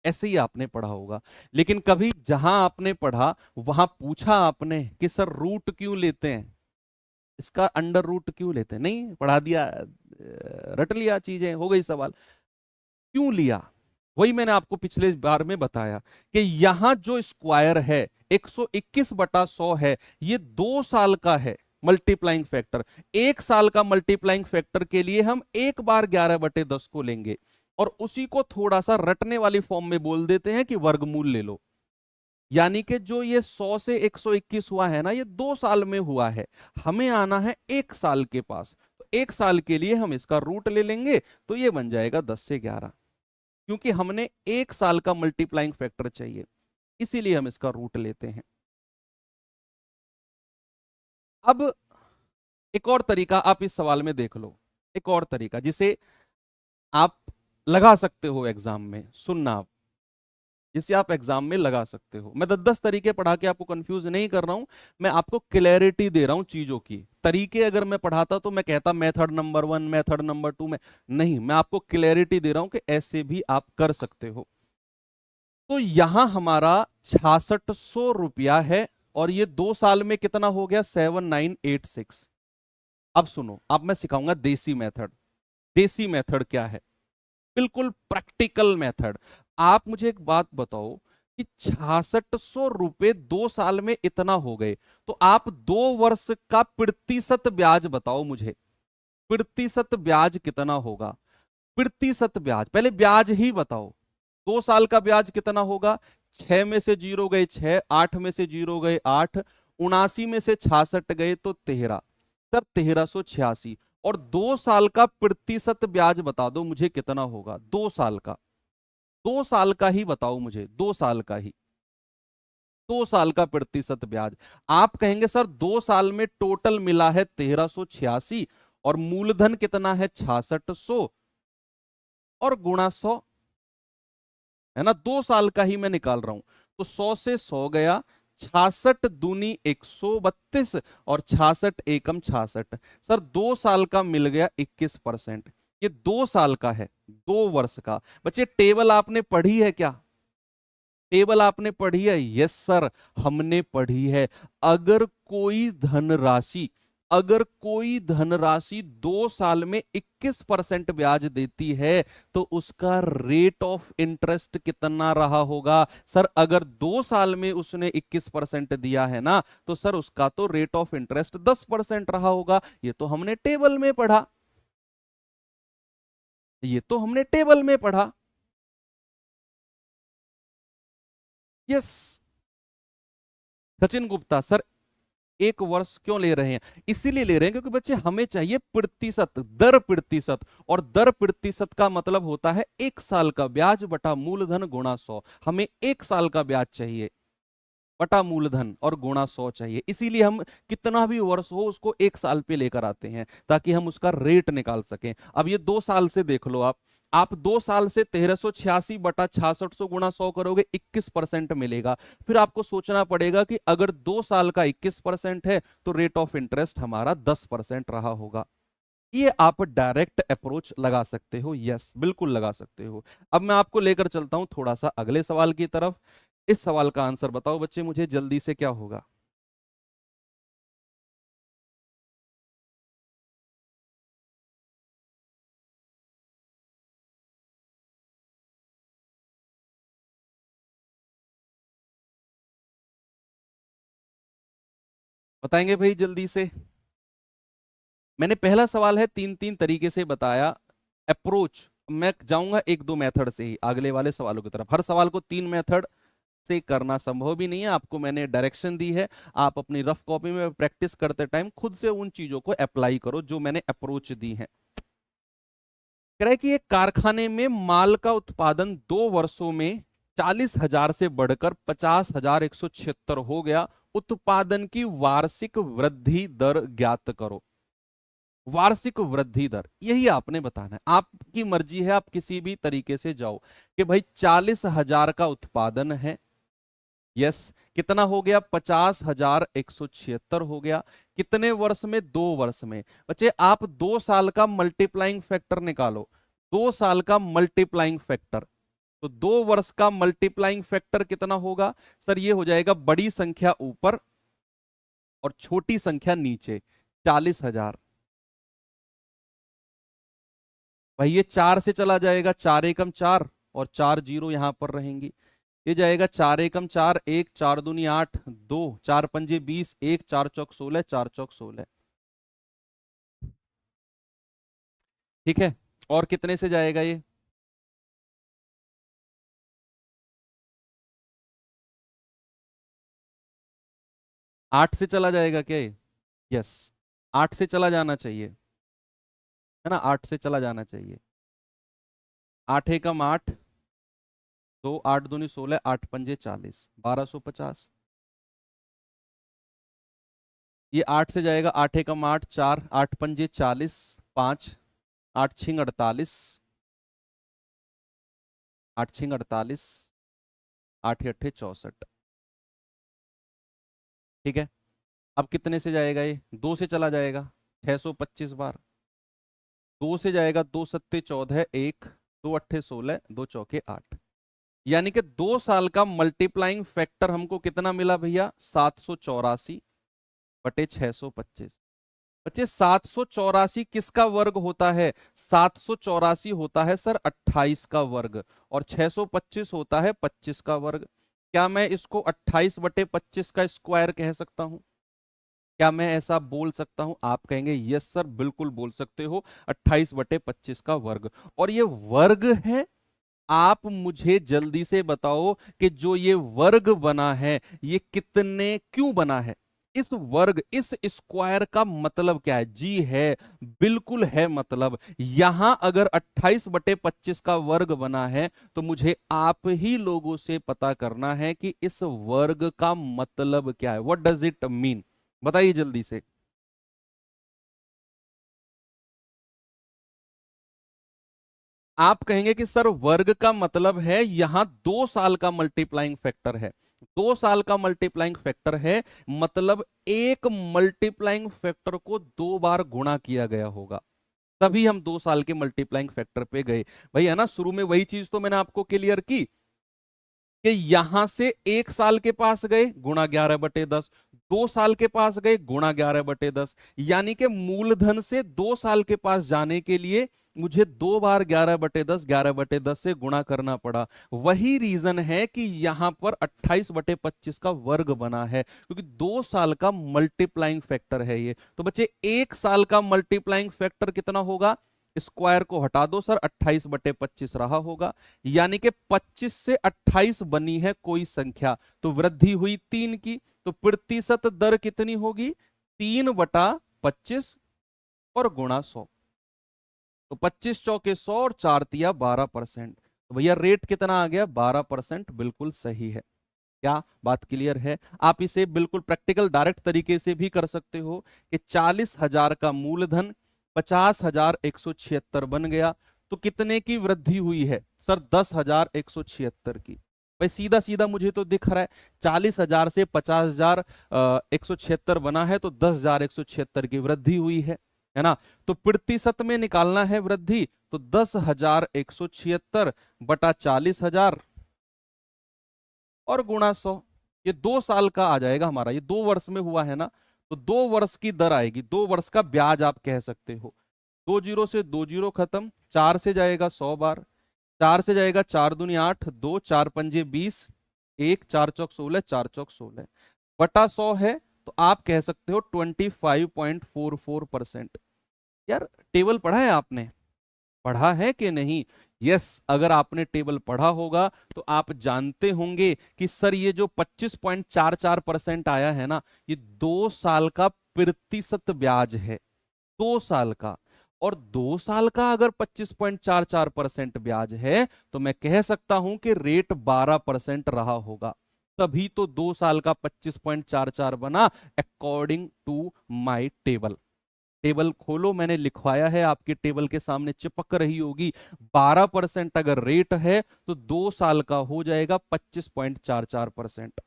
ऐसे ही आपने पढ़ा होगा। लेकिन कभी जहां आपने पढ़ा वहां पूछा आपने कि सर रूट क्यों लेते हैं, इसका अंडर रूट क्यों लेते हैं? नहीं पढ़ा दिया, रट लिया, चीजें हो गई। सवाल क्यों लिया, वही मैंने आपको पिछले बार में बताया कि यहां जो स्क्वायर है 121/100 है, ये 2 साल का है मल्टीप्लाइंग फैक्टर। 1 साल का मल्टीप्लाइंग फैक्टर के लिए हम 1 बार 11/10 को लेंगे और उसी को थोड़ा सा रटने वाली फॉर्म में बोल देते हैं कि वर्गमूल ले लो। यानी कि जो ये 100 से 121 हुआ है ना, ये 2 साल में हुआ है। हमें आना है 1 साल के पास, तो 1 साल के लिए हम इसका रूट ले लेंगे तो ये बन जाएगा 10 से 11। क्योंकि हमने 1 साल का मल्टीप्लाइंग फैक्टर चाहिए, इसीलिए हम इसका रूट लेते हैं। अब एक और तरीका आप इस सवाल में देख लो, एक और तरीका जिसे आप लगा सकते हो एग्जाम में। सुनना आप, जिसे आप एग्जाम में लगा सकते हो। मैं 10-10 तरीके पढ़ा के आपको कंफ्यूज नहीं कर रहा हूं, मैं आपको क्लैरिटी दे रहा हूं चीजों की। तरीके अगर मैं पढ़ाता तो मैं कहता मेथड नंबर 1, मेथड नंबर 2 में, नहीं, मैं आपको क्लैरिटी दे रहा हूं कि ऐसे भी आप कर सकते हो। तो यहां हमारा 6600 रुपया है और ये 2 साल में कितना हो गया? 7986। अब सुनो, अब मैं सिखाऊंगा देसी मेथड। देसी मेथड क्या है? बिल्कुल प्रैक्टिकल मेथड। आप मुझे एक बात बताओ कि 6600 रुपए 2 साल में इतना हो गए, तो आप 2 वर्ष का प्रतिशत ब्याज बताओ मुझे, प्रतिशत ब्याज कितना होगा? प्रतिशत ब्याज, पहले ब्याज ही बताओ। 2 साल का ब्याज कितना होगा? 6 में से 0 गए 6, 8 में से 0 गए 8, 79 में से 66 गए तो 13, सर 1386। और 2 साल का प्रतिशत ब्याज बता दो मुझे कितना होगा? 2 साल का, 2 साल का ही बताओ मुझे, 2 साल का ही, 2 साल का प्रतिशत ब्याज। आप कहेंगे सर 2 साल में टोटल मिला है 1386 और मूलधन कितना है 6600 और गुणा 100, है ना? 2 साल का ही मैं निकाल रहा हूं, तो 100 से 100 गया, 66 दूनी 132 और 66 एकम 66, सर 2 साल का मिल गया 21%। ये 2 साल का है, 2 वर्ष का। बच्चे टेबल आपने पढ़ी है क्या? टेबल आपने पढ़ी है? यस सर, हमने पढ़ी है। अगर कोई धनराशि, अगर कोई धनराशि 2 साल में 21% ब्याज देती है तो उसका रेट ऑफ इंटरेस्ट कितना रहा होगा? सर अगर 2 साल में उसने 21% दिया है ना, तो सर उसका तो रेट ऑफ इंटरेस्ट 10% रहा होगा। ये तो हमने टेबल में पढ़ा, ये तो हमने टेबल में पढ़ा। यस सचिन गुप्ता सर, 1 वर्ष क्यों ले रहे हैं? इसीलिए ले रहे हैं क्योंकि बच्चे हमें चाहिए प्रतिशत, दर प्रतिशत, और दर प्रतिशत का मतलब होता है 1 साल का ब्याज बटा मूलधन गुणा 100। हमें 1 साल का ब्याज चाहिए बटा मूलधन और गुणा 100 चाहिए, इसीलिए हम कितना भी वर्ष हो उसको 1 साल पे लेकर आते हैं ताकि हम उसका रेट निकाल सकें। अब ये 2 साल से देख लो आप 2 साल से 1386 बटा 6600 गुणा 100 करोगे 21% मिलेगा। फिर आपको सोचना पड़ेगा कि अगर 2 साल का 21% है तो रेट ऑफ इंटरेस्ट हमारा 10% रहा होगा। ये आप डायरेक्ट अप्रोच लगा सकते हो, यस बिल्कुल लगा सकते हो। अब मैं आपको लेकर चलता हूं थोड़ा सा अगले सवाल की तरफ। इस सवाल का आंसर बताओ बच्चे मुझे जल्दी से, क्या होगा? बताएंगे भाई जल्दी से? मैंने पहला सवाल है 3-3 तरीके से बताया अप्रोच, मैं जाऊंगा 1-2 मेथड से ही अगले वाले सवालों की तरफ। हर सवाल को 3 मेथड से करना संभव भी नहीं है, आपको मैंने डायरेक्शन दी है, आप अपनी रफ कॉपी में प्रैक्टिस करते टाइम खुद से उन चीजों को अप्लाई करो जो मैंने अप्रोच दी है। कह रहा है कि एक कारखाने में माल का उत्पादन 2 वर्षों में 40,000 से बढ़कर 50,176 हो गया, उत्पादन की वार्षिक वृद्धि दर ज्ञात करो। वार्षिक वृद्धि दर यही आपने बताना है, आपकी मर्जी है, आप किसी भी तरीके से जाओ कि भाई 40,000 का उत्पादन है, यस कितना हो गया? 50,176 हो गया। कितने वर्ष में? 2 वर्ष में। बच्चे आप 2 साल का मल्टीप्लाइंग फैक्टर निकालो, 2 साल का मल्टीप्लाइंग फैक्टर, तो 2 वर्ष का मल्टीप्लाइंग फैक्टर कितना होगा? सर ये हो जाएगा बड़ी संख्या ऊपर और छोटी संख्या नीचे, 40,000। भाई ये 4 से चला जाएगा, 4 एकम 4 और 4 जीरो यहां पर रहेंगी, ये जाएगा 4 एकम 4, 1 4 दूनी 8, 2 4 पंजे 20, 1 4 चौक 16, 4 चौक 16। ठीक है, और कितने से जाएगा ये? 8 से चला जाएगा क्या ये? यस 8 से चला जाना चाहिए, है ना? 8 से चला जाना चाहिए। 8 एकम 8, 2 8 दूनी 16, 8 पंजे 40, 1250। ये 8 से जाएगा, 8 एकम 8, 4 8 पंजे 40, 5 8 छिंग 48, 8 छिंग 48, 8 अट्ठे 64। ठीक है, अब कितने से जाएगा ये? 2 से चला जाएगा, 625 बार। 2 से जाएगा, 2 सत्ते 14, 1 2 अट्ठे 16, 2 चौके 8। यानी कि 2 साल का मल्टीप्लाइंग फैक्टर हमको कितना मिला भैया? 784 बटे 625। बच्चे 784 किसका वर्ग होता है? 784 होता है सर 28 का वर्ग, और 625 होता है 25 का वर्ग। क्या मैं इसको 28/25 का स्क्वायर कह सकता हूं? क्या मैं ऐसा बोल सकता हूं? आप कहेंगे यस सर, बिल्कुल बोल सकते हो, 28/25 का वर्ग। और ये वर्ग है। आप मुझे जल्दी से बताओ कि जो ये वर्ग बना है ये कितने क्यों बना है? इस वर्ग, इस स्क्वायर का मतलब क्या है? जी है, बिल्कुल है मतलब। यहां अगर 28/25 का वर्ग बना है तो मुझे आप ही लोगों से पता करना है कि इस वर्ग का मतलब क्या है। What does it mean? बताइए जल्दी से। आप कहेंगे कि सर वर्ग का मतलब है यहां 2 साल का मल्टीप्लाइंग फैक्टर है। 2 साल का मल्टीप्लाइंग फैक्टर है मतलब एक मल्टीप्लाइंग फैक्टर को 2 बार गुणा किया गया होगा, तभी हम 2 साल के मल्टीप्लाइंग फैक्टर पे गए। भाई है ना, शुरू में वही चीज तो मैंने आपको क्लियर की कि यहां से 1 साल के पास गए, गुणा 11/10। 2 साल के पास गए, गुणा 11/10। यानी कि मूलधन से 2 साल के पास जाने के लिए मुझे 2 बार 11/10, 11/10 से गुणा करना पड़ा। वही रीजन है कि यहां पर 28/25 का वर्ग बना है, क्योंकि 2 साल का मल्टीप्लाइंग फैक्टर है ये। तो बच्चे 1 साल का मल्टीप्लाइंग फैक्टर कितना होगा? स्क्वायर को हटा दो सर, 28/25 रहा होगा। यानी कि 25 से 28 बनी है कोई संख्या, तो वृद्धि हुई 3 की। तो प्रतिशत दर कितनी होगी? 3/25 और गुणा 100। तो 25 चौके 100 और 4 तिया 12%। तो भैया रेट कितना आ गया? 12%। बिल्कुल सही है। क्या बात क्लियर है? आप इसे बिल्कुल प्रैक्टिकल डायरेक्ट तरीके से भी कर सकते हो कि 40,000 का मूलधन 50,176 बन गया, तो कितने की वृद्धि हुई है सर? 10,176 की। भाई सीधा सीधा मुझे तो दिख रहा है, 40,000 से 50,176 बना है, तो 10,176 की वृद्धि हुई है ना? तो प्रतिशत में निकालना है वृद्धि, तो 10,176/40,000 और गुणा 100। ये 2 साल का आ जाएगा हमारा, ये 2 वर्ष में हुआ है ना, तो 2 वर्ष की दर आएगी, 2 वर्ष का ब्याज आप कह सकते हो। 2 जीरो से 2 जीरो खत्म, 4 से जाएगा 100 बार, 4 से जाएगा 4 दूनी 8, 2 4 पंजे 20, 1 4 चौक 16, 4 चौक 16 बटा 100 है। तो आप कह सकते हो 25.44%। यार टेबल पढ़ा है आपने? पढ़ा है कि नहीं? यस, अगर आपने टेबल पढ़ा होगा तो आप जानते होंगे कि सर ये जो 25.44% आया है ना, ये 2 साल का प्रतिशत ब्याज है। 2 साल का। और 2 साल का अगर 25.44% ब्याज है तो मैं कह सकता हूं कि रेट 12% रहा होगा। तभी तो 2 साल का 25.44 बना, according to my table. Table खोलो, मैंने लिखवाया है आपके टेबल के सामने चिपक रही होगी। 12% अगर रेट है तो 2 साल का हो जाएगा 25.44%।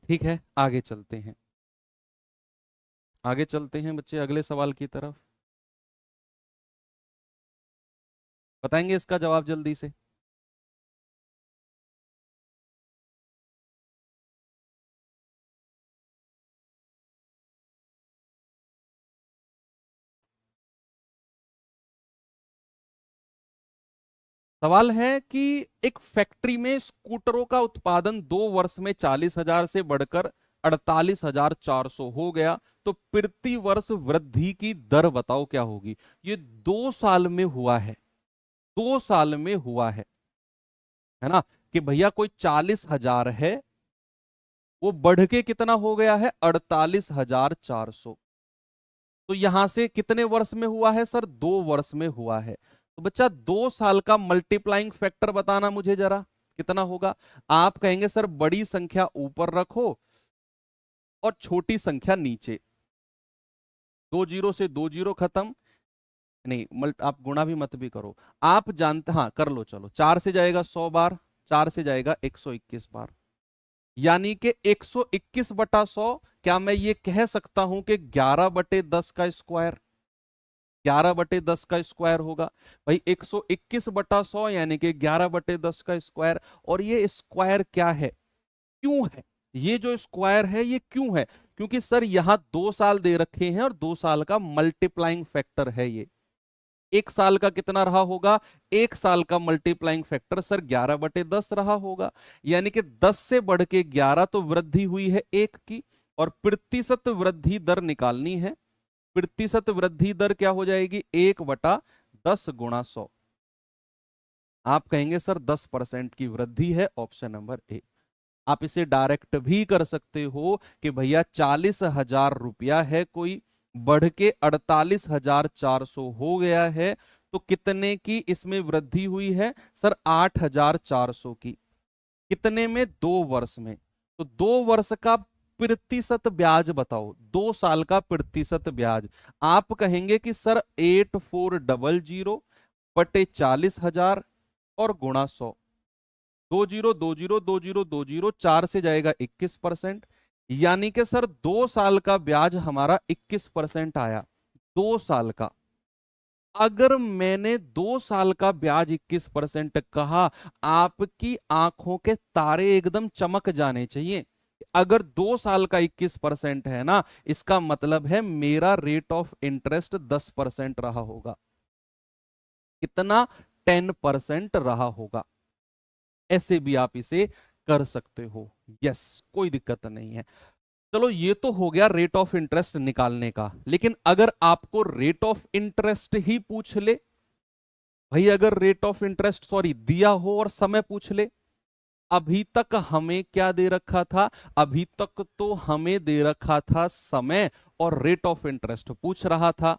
ठीक है, आगे चलते हैं। आगे चलते हैं बच्चे अगले सवाल की तरफ। बताएंगे इसका जवाब जल्दी से? सवाल है कि एक फैक्ट्री में स्कूटरों का उत्पादन 2 वर्ष में 40,000 से बढ़कर 48,400 हो गया, तो प्रति वर्ष वृद्धि की दर बताओ क्या होगी? ये 2 साल में हुआ है। 2 साल में हुआ है ना? कि भैया कोई 40,000 है, वो बढ़ के कितना हो गया है? 48,400। तो यहां से कितने वर्ष में हुआ है सर? 2 वर्ष में हुआ है। तो बच्चा 2 साल का मल्टीप्लाइंग फैक्टर बताना मुझे जरा, कितना होगा? आप कहेंगे सर बड़ी संख्या ऊपर रखो और छोटी संख्या नीचे। 2 जीरो से 2 जीरो खत्म। नहीं, आप गुणा भी मत भी करो। आप जानते, हाँ कर लो चलो। 4 से जाएगा 100 बार, 4 से जाएगा 121 बार। यानी कि 121/100। क्या मैं ये कह सकता हूं कि 11/10 का स्क्वायर? 11/10 का स्क्वायर होगा। भाई 121/100 यानी कि 11/10 का स्क्वायर। और ये स्क्वायर क्या है, क्यों है? ये जो स्क्वायर है ये क्यों है? क्योंकि सर यहां 2 साल दे रखे हैं और 2 साल का मल्टीप्लाइंग फैक्टर है ये। 1 साल का कितना रहा होगा? 1 साल का मल्टीप्लाइंग फैक्टर सर 11/10 रहा होगा। यानी कि 10 से बढ़ के 11 तो वृद्धि हुई है 1 की, और प्रतिशत वृद्धि दर निकालनी है। प्रतिशत वृद्धि दर क्या हो जाएगी? 1/10 गुणा 100। आप कहेंगे सर 10% की वृद्धि है, ऑप्शन नंबर ए। आप इसे डायरेक्ट भी कर सकते हो कि भैया 40,000 रुपया है कोई, बढ़ के 48,400 हो गया है, तो कितने की इसमें वृद्धि हुई है? सर 8,400 की। कितने में? 2 वर्ष में। तो 2 वर्ष का प्रतिशत ब्याज बताओ, 2 साल का प्रतिशत ब्याज। आप कहेंगे कि सर 8400 बटे 40,000 और गुणा 100। 20 4 से जाएगा 21%, यानी कि सर 2 साल का ब्याज हमारा 21% आया। 2 साल का। अगर मैंने 2 साल का ब्याज 21% कहा, आपकी आंखों के तारे एकदम चमक जाने चाहिए। अगर 2 साल का 21% है ना, इसका मतलब है मेरा रेट ऑफ इंटरेस्ट 10% रहा होगा। कितना? 10% रहा होगा। ऐसे भी आप इसे कर सकते हो। यस, कोई दिक्कत नहीं है। चलो ये तो हो गया रेट ऑफ इंटरेस्ट निकालने का। लेकिन अगर आपको रेट ऑफ इंटरेस्ट ही पूछ ले, भाई अगर रेट ऑफ इंटरेस्ट सॉरी दिया हो और समय पूछ ले, अभी तक हमें क्या दे रखा था? अभी तक तो हमें दे रखा था समय, और रेट ऑफ इंटरेस्ट पूछ रहा था।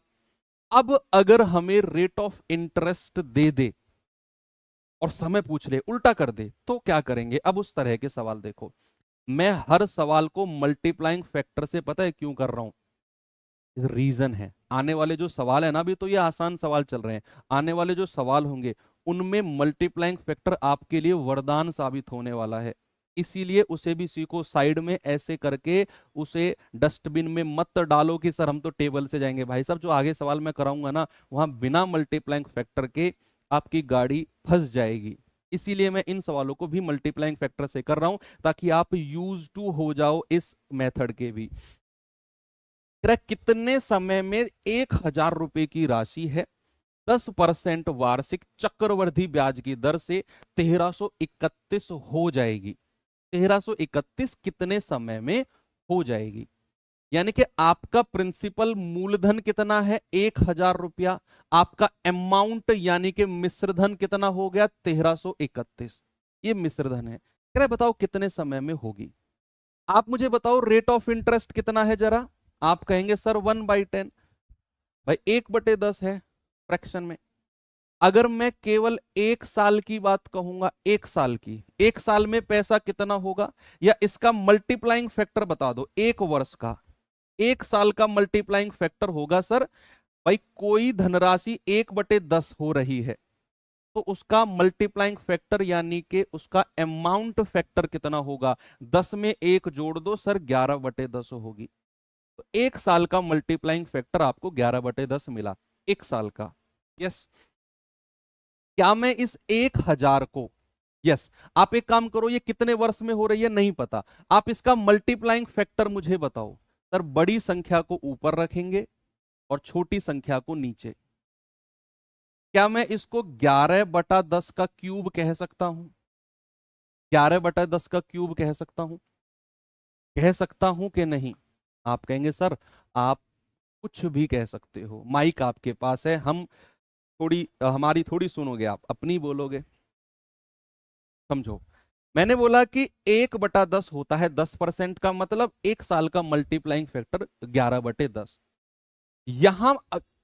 अब अगर हमें रेट ऑफ इंटरेस्ट दे दे और समय पूछ ले, उल्टा कर दे, तो क्या करेंगे? अब उस तरह के सवाल देखो, मैं हर सवाल को मल्टीप्लाइंग फैक्टर से पता है क्यों कर रहा हूं? रीजन है, आने वाले जो सवाल है ना, अभी तो ये आसान सवाल चल रहे हैं, आने वाले जो सवाल होंगे उनमें मल्टीप्लाइंग फैक्टर आपके लिए वरदान साबित होने वाला है। इसीलिए उसे भी सीखो, साइड में ऐसे करके उसे डस्टबिन में मत डालो कि सर हम तो टेबल से जाएंगे। भाई साहब, जो आगे सवाल मैं कराऊंगा ना, वहां बिना मल्टीप्लाइंग फैक्टर के आपकी गाड़ी फंस जाएगी। इसीलिए मैं इन सवालों को भी मल्टीप्लाइंग फैक्टर से कर रहा हूं, ताकि आप यूज टू हो जाओ इस मेथड के भी। कितने समय में 1,000 रुपए की राशि है 10% वार्षिक चक्रवृद्धि ब्याज की दर से 1331 हो जाएगी? 1331 कितने समय में हो जाएगी? यानी कि आपका प्रिंसिपल मूलधन कितना है? 1,000 रुपया। आपका अमाउंट यानी कि मिश्रधन कितना हो गया? 1331। ये मिश्रधन है। कह रहे बताओ कितने समय में होगी? आप मुझे बताओ रेट ऑफ इंटरेस्ट कितना है जरा। आप कहेंगे सर 1/10। भाई 1/10 है फ्रैक्शन में। अगर मैं केवल 1 साल की बात कहूंगा, 1 साल की, 1 साल में पैसा कितना होगा? या इसका मल्टीप्लाइंग फैक्टर बता दो। 1 वर्ष का, 1 साल का मल्टीप्लाइंग फैक्टर होगा सर, भाई कोई धनराशि 1/10 हो रही है तो उसका मल्टीप्लाइंग फैक्टर यानी कि उसका अमाउंट फैक्टर कितना होगा? 10 में 1 जोड़ दो सर, 11/10 होगी। तो 1 साल का मल्टीप्लाइंग फैक्टर आपको 11/10 मिला, 1 साल का। यस। क्या मैं इस 1,000 को, यस, आप एक काम करो, ये कितने वर्ष में हो रही है नहीं पता, आप इसका मल्टीप्लाइंग फैक्टर मुझे बताओ। सर बड़ी संख्या को ऊपर रखेंगे और छोटी संख्या को नीचे। क्या मैं इसको 11/10 का क्यूब कह सकता हूं? 11/10 का क्यूब कह सकता हूं? कह सकता हूं कि नहीं? आप कहेंगे सर आप कुछ भी कह सकते हो, माइक आपके पास है, हम थोड़ी हमारी थोड़ी सुनोगे, आप अपनी बोलोगे। समझो, मैंने बोला कि 1/10 होता है 10% का, मतलब 1 साल का मल्टीप्लाइंग फैक्टर 11/10। यहां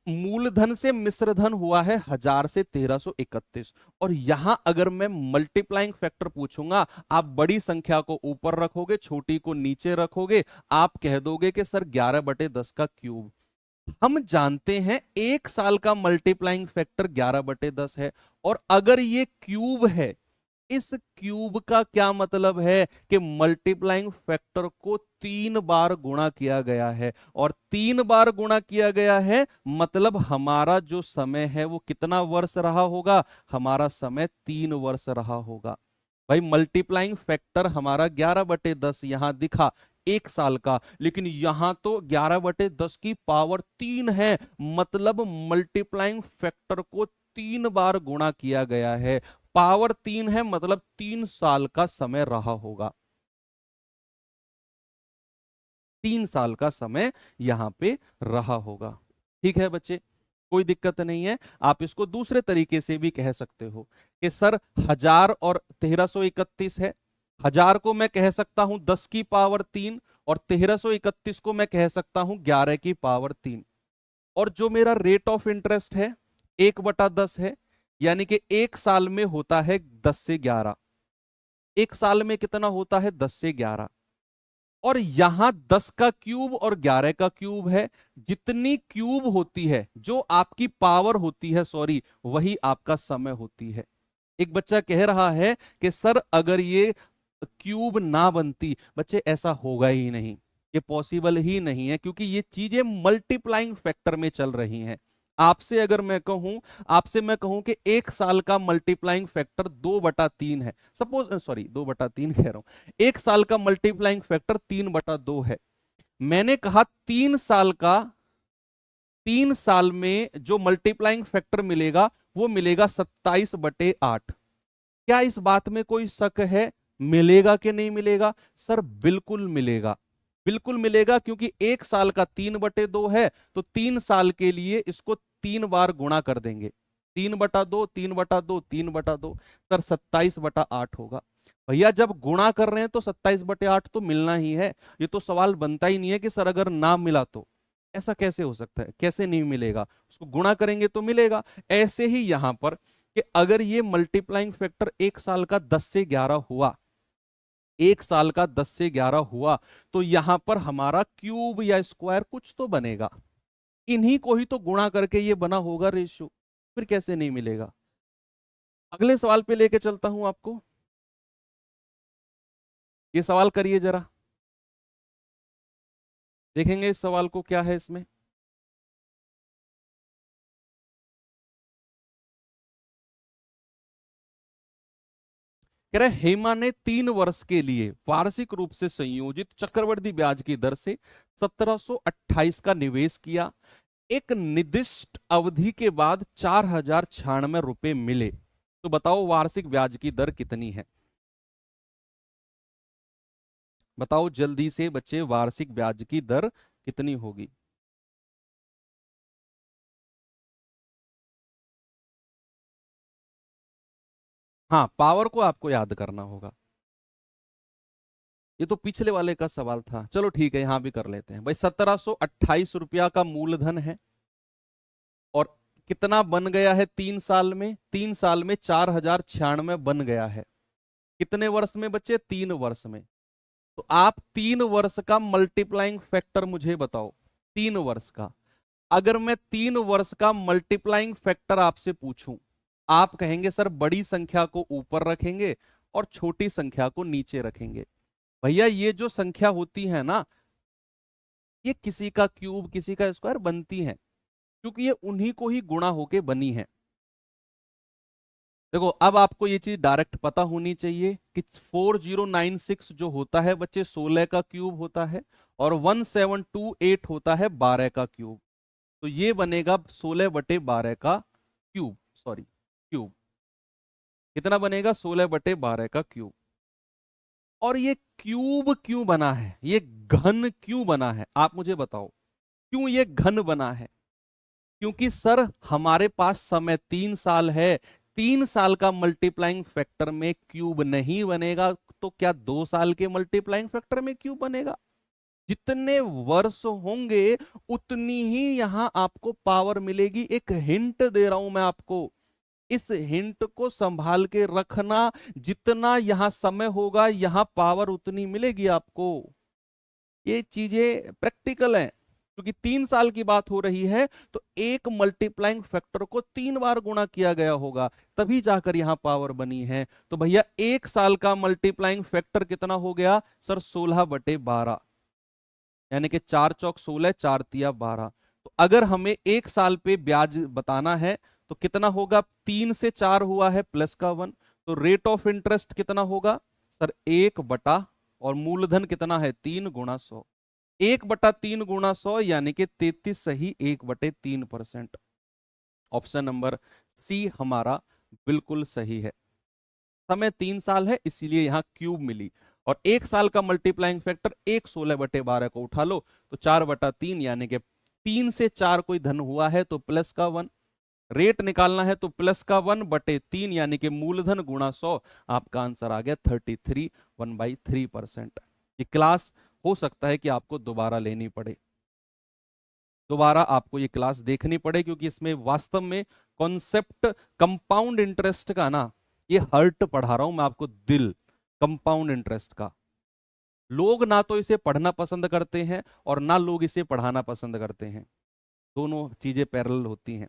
मूलधन से मिश्रधन हुआ है 1,000 से 1331, और यहां अगर मैं मल्टीप्लाइंग फैक्टर पूछूंगा, आप बड़ी संख्या को ऊपर रखोगे, छोटी को नीचे रखोगे, आप कह दोगे कि सर 11/10 का क्यूब। हम जानते हैं 1 साल का मल्टीप्लाइंग फैक्टर 11/10 है, और अगर ये क्यूब है, इस क्यूब का क्या मतलब है कि मल्टीप्लाइंग फैक्टर को 3 बार गुणा किया गया है, और 3 बार गुणा किया गया है मतलब हमारा जो समय है वो कितना वर्ष रहा होगा? हमारा समय 3 वर्ष रहा होगा। भाई मल्टीप्लाइंग फैक्टर हमारा 11/10 यहां दिखा, 1 साल का, लेकिन यहां तो 11/10 की पावर 3 है, मतलब मल्टीप्लाइंग फैक्टर को 3 बार गुणा किया गया है। पावर 3 है मतलब 3 साल का समय रहा होगा, 3 साल का समय यहां पे रहा होगा। ठीक है बच्चे, कोई दिक्कत नहीं है। आप इसको दूसरे तरीके से भी कह सकते हो कि सर 1000 और 1331 है। 1000 को मैं कह सकता हूं 10 की पावर 3, और 1331 को मैं कह सकता हूं 11 की पावर 3। और जो मेरा रेट ऑफ इंटरेस्ट है 1/10 है, यानी कि 1 साल में होता है 10 से 11। 1 साल में कितना होता है? 10 से 11। और यहां 10 का क्यूब और 11 का क्यूब है। जितनी क्यूब होती है, जो आपकी पावर होती है, सॉरी, वही आपका समय होती है। एक बच्चा कह रहा है कि सर अगर ये क्यूब ना बनती, बच्चे ऐसा होगा ही नहीं, ये पॉसिबल ही नहीं है, क्योंकि ये चीजें मल्टीप्लाइंग फैक्टर में चल रही हैं। आपसे अगर मैं कहूं, आपसे मैं कहूं कि 1 साल का मल्टीप्लाइंग फैक्टर 2/3 है, सपोज, सॉरी 2/3 कह रहा हूं, 1 साल का मल्टीप्लाइंग फैक्टर 3/2 है। मैंने कहा 3 साल में जो मल्टीप्लाइंग फैक्टर मिलेगा वो मिलेगा 27/8। क्या इस बात में कोई शक है? मिलेगा कि नहीं मिलेगा? सर बिल्कुल मिलेगा, बिल्कुल मिलेगा, क्योंकि 1 साल का 3/2 है, तो 3 साल के लिए इसको 3 बार गुणा कर देंगे। 3/2, 3/2, 3/2, सर 27/8 होगा। भैया जब गुणा कर रहे हैं तो 27/8 तो मिलना ही है। ये तो सवाल बनता ही नहीं है कि सर अगर ना मिला तो। ऐसा कैसे हो सकता है? कैसे नहीं मिलेगा? उसको गुणा करेंगे तो मिलेगा। ऐसे ही यहां पर कि अगर ये मल्टीप्लाइंग फैक्टर 1 साल का 10 से 11 हुआ, 1 साल का 10 से 11 हुआ, तो यहां पर हमारा क्यूब या स्क्वायर कुछ तो बनेगा। इन्हीं को ही तो गुणा करके ये बना होगा रेशियो, फिर कैसे नहीं मिलेगा? अगले सवाल पे लेके चलता हूं आपको। ये सवाल करिए जरा, देखेंगे इस सवाल को क्या है इसमें। कह रहे हेमा ने 3 वर्ष के लिए वार्षिक रूप से संयोजित चक्रवृद्धि ब्याज की दर से 1728 का निवेश किया। एक निर्दिष्ट अवधि के बाद 4096 रुपए मिले, तो बताओ वार्षिक ब्याज की दर कितनी है? बताओ जल्दी से बच्चे, वार्षिक ब्याज की दर कितनी होगी? हाँ, पावर को आपको याद करना होगा। ये तो पिछले वाले का सवाल था, चलो ठीक है, यहां भी कर लेते हैं भाई। 1728 रुपया का मूलधन है, और कितना बन गया है 3 साल में? 3 साल में 4096 बन गया है। कितने वर्ष में बच्चे? 3 वर्ष में। तो आप 3 वर्ष का मल्टीप्लाइंग फैक्टर मुझे बताओ, 3 वर्ष का। अगर मैं 3 वर्ष का मल्टीप्लाइंग फैक्टर आपसे पूछूं, आप कहेंगे सर बड़ी संख्या को ऊपर रखेंगे और छोटी संख्या को नीचे रखेंगे। भैया ये जो संख्या होती है ना, ये किसी का क्यूब किसी का स्क्वायर बनती है, क्योंकि ये उन्हीं को ही गुणा होके बनी है। देखो अब आपको ये चीज डायरेक्ट पता होनी चाहिए कि 4096 जो होता है बच्चे 16 का क्यूब होता है, और 1728 होता है 12 का क्यूब। तो ये बनेगा 16/12 का क्यूब, सॉरी क्यूब। कितना बनेगा? 16/12 का क्यूब। और ये क्यूब क्यों बना है, ये घन क्यों बना है, आप मुझे बताओ, क्यों ये घन बना है? क्योंकि सर हमारे पास समय 3 साल है। 3 साल का मल्टीप्लाइंग फैक्टर में क्यूब नहीं बनेगा, तो क्या 2 साल के मल्टीप्लाइंग फैक्टर में क्यूब बनेगा? जितने वर्ष होंगे उतनी ही यहां आपको पावर मिलेगी। एक हिंट दे रहा हूं मैं आपको, इस हिंट को संभाल के रखना। जितना यहां समय होगा यहां पावर उतनी मिलेगी आपको। ये चीजें प्रैक्टिकल हैं, क्योंकि 3 साल की बात हो रही है, तो एक मल्टीप्लाइंग फैक्टर को 3 बार गुणा किया गया होगा, तभी जाकर यहां पावर बनी है। तो भैया 1 साल का मल्टीप्लाइंग फैक्टर कितना हो गया सर? 16/12, यानी कि 4 चौक 16, 4 तिया 12। तो अगर हमें 1 साल पे ब्याज बताना है तो कितना होगा? 3 से 4 हुआ है प्लस का 1, तो रेट ऑफ इंटरेस्ट कितना होगा सर? 1/12। और मूलधन कितना है 3 गुणा 100। 1/3 गुणा 100 यानी कि 33 सही 1/3%। ऑप्शन नंबर सी हमारा बिल्कुल सही है। समय 3 साल है इसीलिए यहां क्यूब मिली। और 1 साल का मल्टीप्लाइंग फैक्टर 1/16/12 को उठा लो तो 4/3 यानी कि 3 से 4 कोई धन हुआ है तो प्लस का 1। रेट निकालना है तो प्लस का 1/3 यानी कि मूलधन गुणा 100। आपका आंसर आ गया 33 1/3%। ये क्लास हो सकता है कि आपको दोबारा लेनी पड़े, दोबारा आपको ये क्लास देखनी पड़े, क्योंकि इसमें वास्तव में कॉन्सेप्ट कंपाउंड इंटरेस्ट का ना, ये हर्ट पढ़ा रहा हूं मैं आपको, दिल कंपाउंड इंटरेस्ट का। लोग ना तो इसे पढ़ना पसंद करते हैं और ना लोग इसे पढ़ाना पसंद करते हैं, दोनों चीजें पैरेलल होती हैं।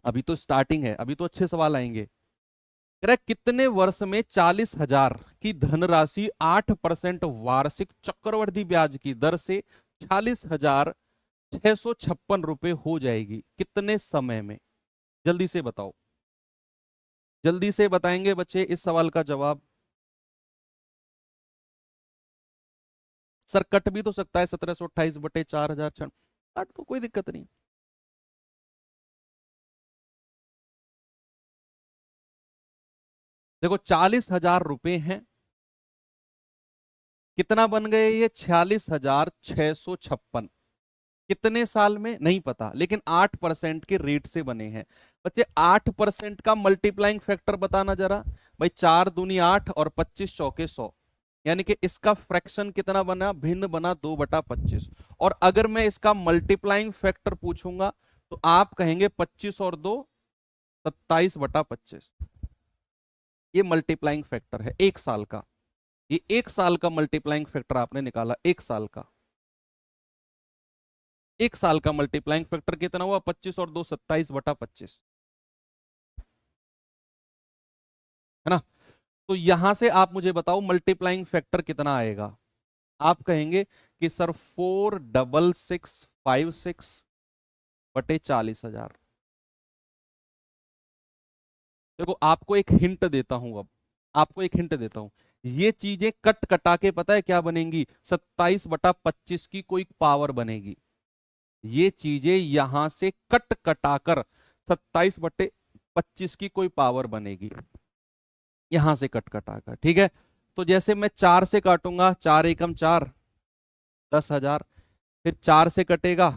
अभी तो स्टार्टिंग है, अभी तो अच्छे सवाल आएंगे। कितने वर्ष में 40,000 की धनराशि 8% वार्षिक चक्रवृद्धि ब्याज की दर से 40,656 रुपए हो जाएगी? कितने समय में? जल्दी से बताओ, जल्दी से बताएंगे बच्चे इस सवाल का जवाब। सर कट भी तो सकता है 1728/4000, कट तो कोई दिक्कत नहीं। देखो 40,000 रुपए हैं, कितना बन गए ये 46,656। कितने साल में नहीं पता, लेकिन 8% के रेट से बने हैं। बच्चे 8% का मल्टीप्लाइंग फैक्टर बताना जरा भाई। 4 दूनी 8 और 25 चौके 100, यानी कि इसका फ्रैक्शन कितना बना, भिन्न बना 2/25। और अगर मैं इसका मल्टीप्लाइंग फैक्टर पूछूंगा तो आप कहेंगे 25 और 2 27/25। ये मल्टीप्लाइंग फैक्टर है 1 साल का। ये 1 साल का मल्टीप्लाइंग फैक्टर आपने निकाला, 1 साल का। 1 साल का मल्टीप्लाइंग फैक्टर कितना हुआ? 25 और 2 27/25, है ना? तो यहां से आप मुझे बताओ मल्टीप्लाइंग फैक्टर कितना आएगा। आप कहेंगे कि सर 46656/40,000। देखो आपको एक हिंट देता हूं, अब आपको एक हिंट देता हूं। ये चीजें कट कटा के पता है क्या बनेंगी? 27/25 की कोई पावर बनेगी। ये चीजें यहां से कट कटाकर 27/25 की कोई पावर बनेगी, यहां से कट कटाकर। ठीक है, तो जैसे मैं 4 से काटूंगा, 4 एकम 4, 10,000। फिर 4 से कटेगा,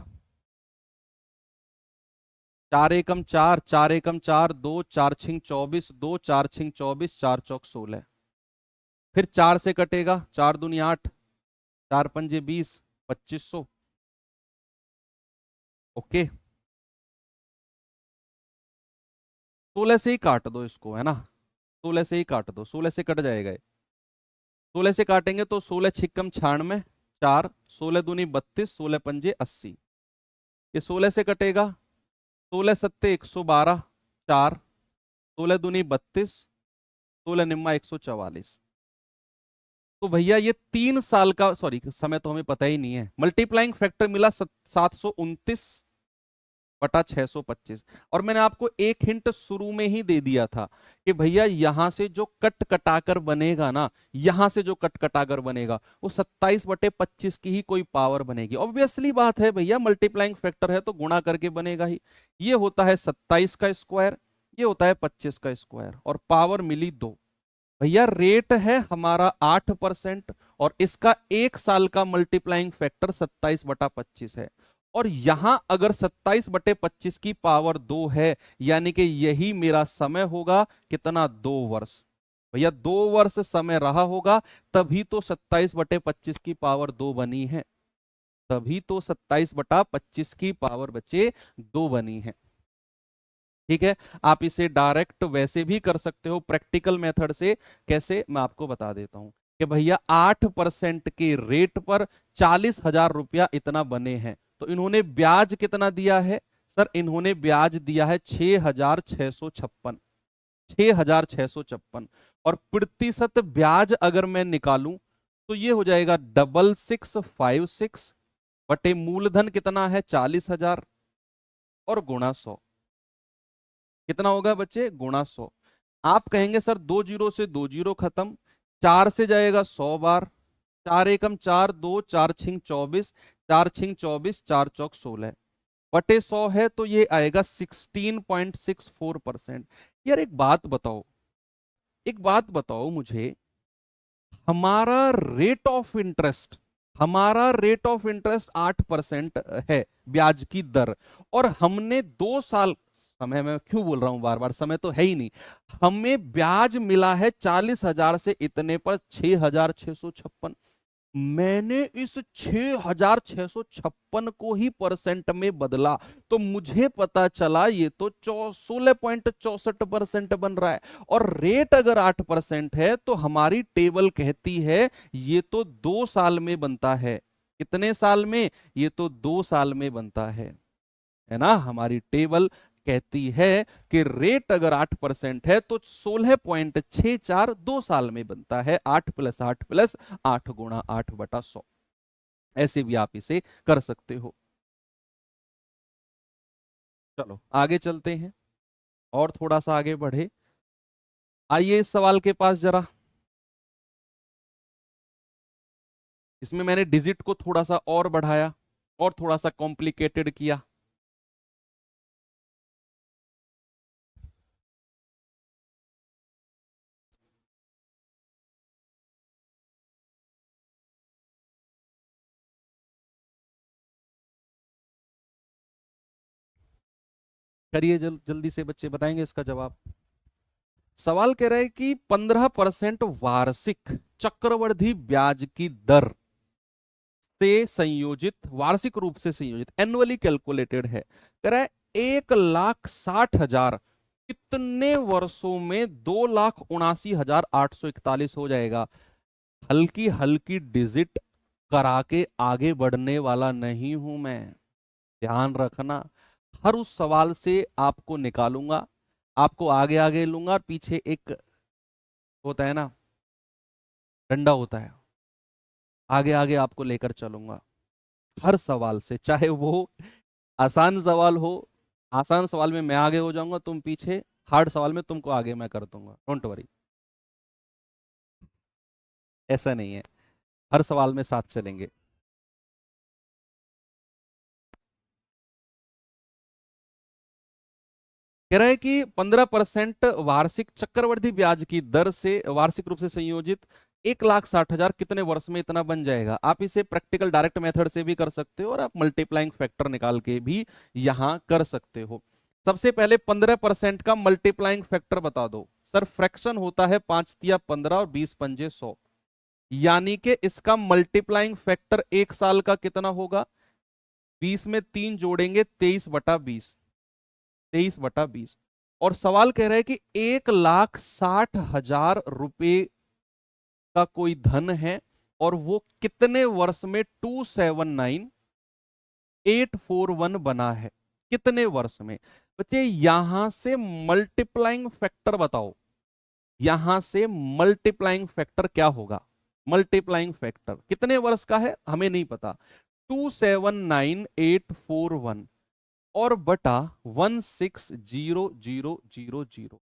4 एकम 4, 4 एकम 4, 2 4 छिंग 24, 2 4 छिंग 24, 4 चौक 16। फिर 4 से कटेगा, 4 दूनी 8, 4 पंजे 20, 2500। ओके, 16 से ही काट दो इसको, है ना? 16 से ही काट दो, 16 से कट जाएगा ये। 16 से काटेंगे तो 16 छिक्कम 96, 4, 16 दूनी 32, 16 पंजे 80। ये 16 से कटेगा, 16 सत्ते 112, 4, 16 दूनी 32, 16 निम्मा 144। तो भैया ये 3 साल का, सॉरी समय तो हमें पता ही नहीं है, मल्टीप्लाइंग फैक्टर मिला 729/625। और मैंने आपको एक हिंट शुरू में ही दे दिया था कि भैया यहां से जो कट कटाकर बनेगा ना, यहां से जो कट कटाकर बनेगा वो 27/25 की ही कोई पावर बनेगी। ऑब्वियसली बात है भैया, मल्टीप्लाइंग फैक्टर है तो गुणा करके बनेगा ही। ये होता है 27 का स्क्वायर, ये होता है 25 का स्क्वायर, और पावर मिली 2। भैया रेट है हमारा 8% और इसका 1 साल का मल्टीप्लाइंग फैक्टर 27/25 है। और यहां अगर 27/25 की पावर 2 है, यानी कि यही मेरा समय होगा, कितना? 2 वर्ष। भैया 2 वर्ष समय रहा होगा, तभी तो 27/25 की पावर 2 बनी है, तभी तो 27/25 की पावर बच्चे 2 बनी है। ठीक है, आप इसे डायरेक्ट वैसे भी कर सकते हो प्रैक्टिकल मेथड से। कैसे, मैं आपको बता देता हूं कि भैया 8% के रेट पर 40,000 रुपया इतना बने हैं, तो इन्होंने ब्याज कितना दिया है? सर इन्होंने ब्याज दिया है 6,656, 6,656। और प्रतिशत ब्याज अगर मैं निकालूं तो ये हो जाएगा 6656 बटे मूलधन कितना है 40,000 और गुणा 100। कितना होगा बच्चे? गुणा 100। आप कहेंगे सर 2 जीरो से 2 जीरो खत्म, 4 से जाएगा 100 बार, 4 एकम 4, 2, 4 छिंग 24, 4 छिंग 24, 4 चौक 16 बटे 100 है, तो ये आएगा 16.64%। यार एक बात बताओ मुझे, हमारा रेट ऑफ इंटरेस्ट हमारा रेट ऑफ इंटरेस्ट 8% है, ब्याज की दर, और हमने 2 साल, समय मैं क्यों बोल रहा हूं बार बार, समय तो है ही नहीं, हमें ब्याज मिला है 40,000 से इतने पर 6,656। मैंने इस 6,656 को ही परसेंट में बदला, तो मुझे पता चला ये तो 16.64% बन रहा है। और रेट अगर 8% है तो हमारी टेबल कहती है ये तो 2 साल में बनता है। कितने साल में? ये तो 2 साल में बनता है ना। हमारी टेबल कहती है कि रेट अगर 8% है तो 16.64 2 साल में बनता है। 8 + 8 + 8 × 8/100, ऐसे भी आप इसे कर सकते हो। चलो आगे चलते हैं और थोड़ा सा आगे बढ़े। आइए इस सवाल के पास जरा। इसमें मैंने डिजिट को थोड़ा सा और बढ़ाया और थोड़ा सा कॉम्प्लिकेटेड किया। करिए जल्दी से, बच्चे बताएंगे इसका जवाब। सवाल कह रहा है कि 15% वार्षिक चक्रवृद्धि ब्याज की दर से संयोजित, वार्षिक रूप से संयोजित, एनुअली कैलकुलेटेड है, कह रहा है 1,60,000 कितने वर्षों में 2,79,841 हो जाएगा। हल्की हल्की डिजिट करा के आगे बढ़ने वाला नहीं हूं मैं, ध्यान रखना। हर उस सवाल से आपको निकालूंगा, आपको आगे आगे लूंगा, और पीछे एक होता है ना, डंडा होता है, आगे आगे आपको लेकर चलूंगा हर सवाल से, चाहे वो आसान सवाल हो। आसान सवाल में मैं आगे हो जाऊंगा, तुम पीछे, हार्ड सवाल में तुमको आगे मैं कर दूंगा, डोंट वरी। ऐसा नहीं है, हर सवाल में साथ चलेंगे। कह रहा है कि 15% वार्षिक चक्रवृद्धि ब्याज की दर से वार्षिक रूप से संयोजित 1,60,000 कितने वर्ष में इतना बन जाएगा। आप इसे प्रैक्टिकल डायरेक्ट मेथड से भी कर सकते हो और आप मल्टीप्लाइंग फैक्टर निकाल के भी यहां कर सकते हो। सबसे पहले 15% का मल्टीप्लाइंग फैक्टर बता दो। सर फ्रैक्शन होता है 5×15 और 20×5 100, यानी कि इसका मल्टीप्लाइंग फैक्टर 1 साल का कितना होगा? 20 में 3 जोड़ेंगे 23/20, 23/20। और सवाल कह रहा है कि 1,60,000 का कोई धन है और वो कितने वर्ष में 279,841 बना है, कितने वर्ष में? बच्चे यहां से मल्टीप्लाइंग फैक्टर बताओ, यहां से मल्टीप्लाइंग फैक्टर क्या होगा? मल्टीप्लाइंग फैक्टर कितने वर्ष का है हमें नहीं पता, 279,841 और बटा 160000।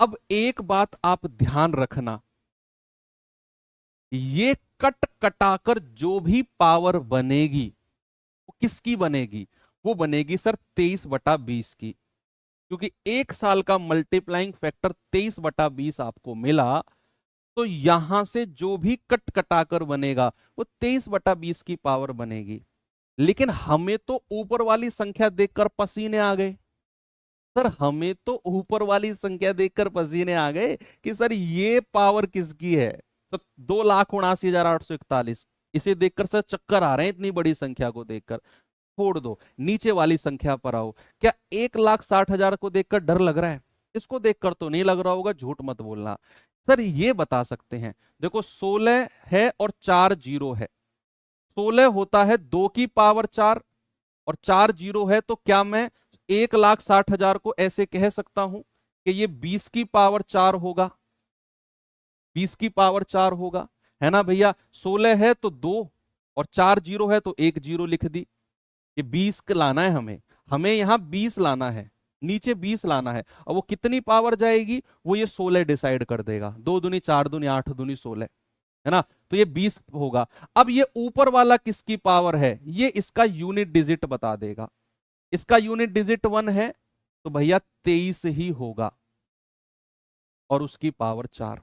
अब एक बात आप ध्यान रखना, ये कट कटाकर जो भी पावर बनेगी वो किसकी बनेगी? वो बनेगी सर 23/20 की, क्योंकि 1 साल का मल्टीप्लाइंग फैक्टर 23/20 आपको मिला, तो यहां से जो भी कट कटाकर बनेगा वो 23/20 की पावर बनेगी। लेकिन हमें तो ऊपर वाली संख्या देखकर पसीने आ गए। सर हमें तो ऊपर वाली संख्या देखकर पसीने आ गए कि सर ये पावर किसकी है। तो 2,79,841, इसे देखकर सर चक्कर आ रहे हैं, इतनी बड़ी संख्या को देखकर। छोड़ दो, नीचे वाली संख्या पर आओ। क्या 1,60,000 को देखकर डर लग रहा है? इसको देखकर तो नहीं लग रहा होगा, झूठ मत बोलना। सर ये बता सकते हैं, देखो 16 है और 4 जीरो है। 16 होता है 2 की पावर 4 और 4 जीरो है, तो क्या मैं 1,60,000 को ऐसे कह सकता हूं कि ये 20 की पावर 4 होगा? 20 की पावर 4 होगा, है ना भैया। 16 है तो 2 और 4 जीरो है तो 1 जीरो लिख दी। ये 20 लाना है हमें, हमें यहां 20 लाना है। नीचे 20 लाना है। और वो कितनी पावर जाएगी वो ये 16 डिसाइड कर देगा। 2 दूनी 4 दूनी 8 दूनी 16, है ना, तो ये 20 होगा। अब ये ऊपर वाला किसकी पावर है, ये इसका यूनिट डिजिट बता देगा। इसका यूनिट डिजिट 1 है तो भैया 23 ही होगा और उसकी पावर 4।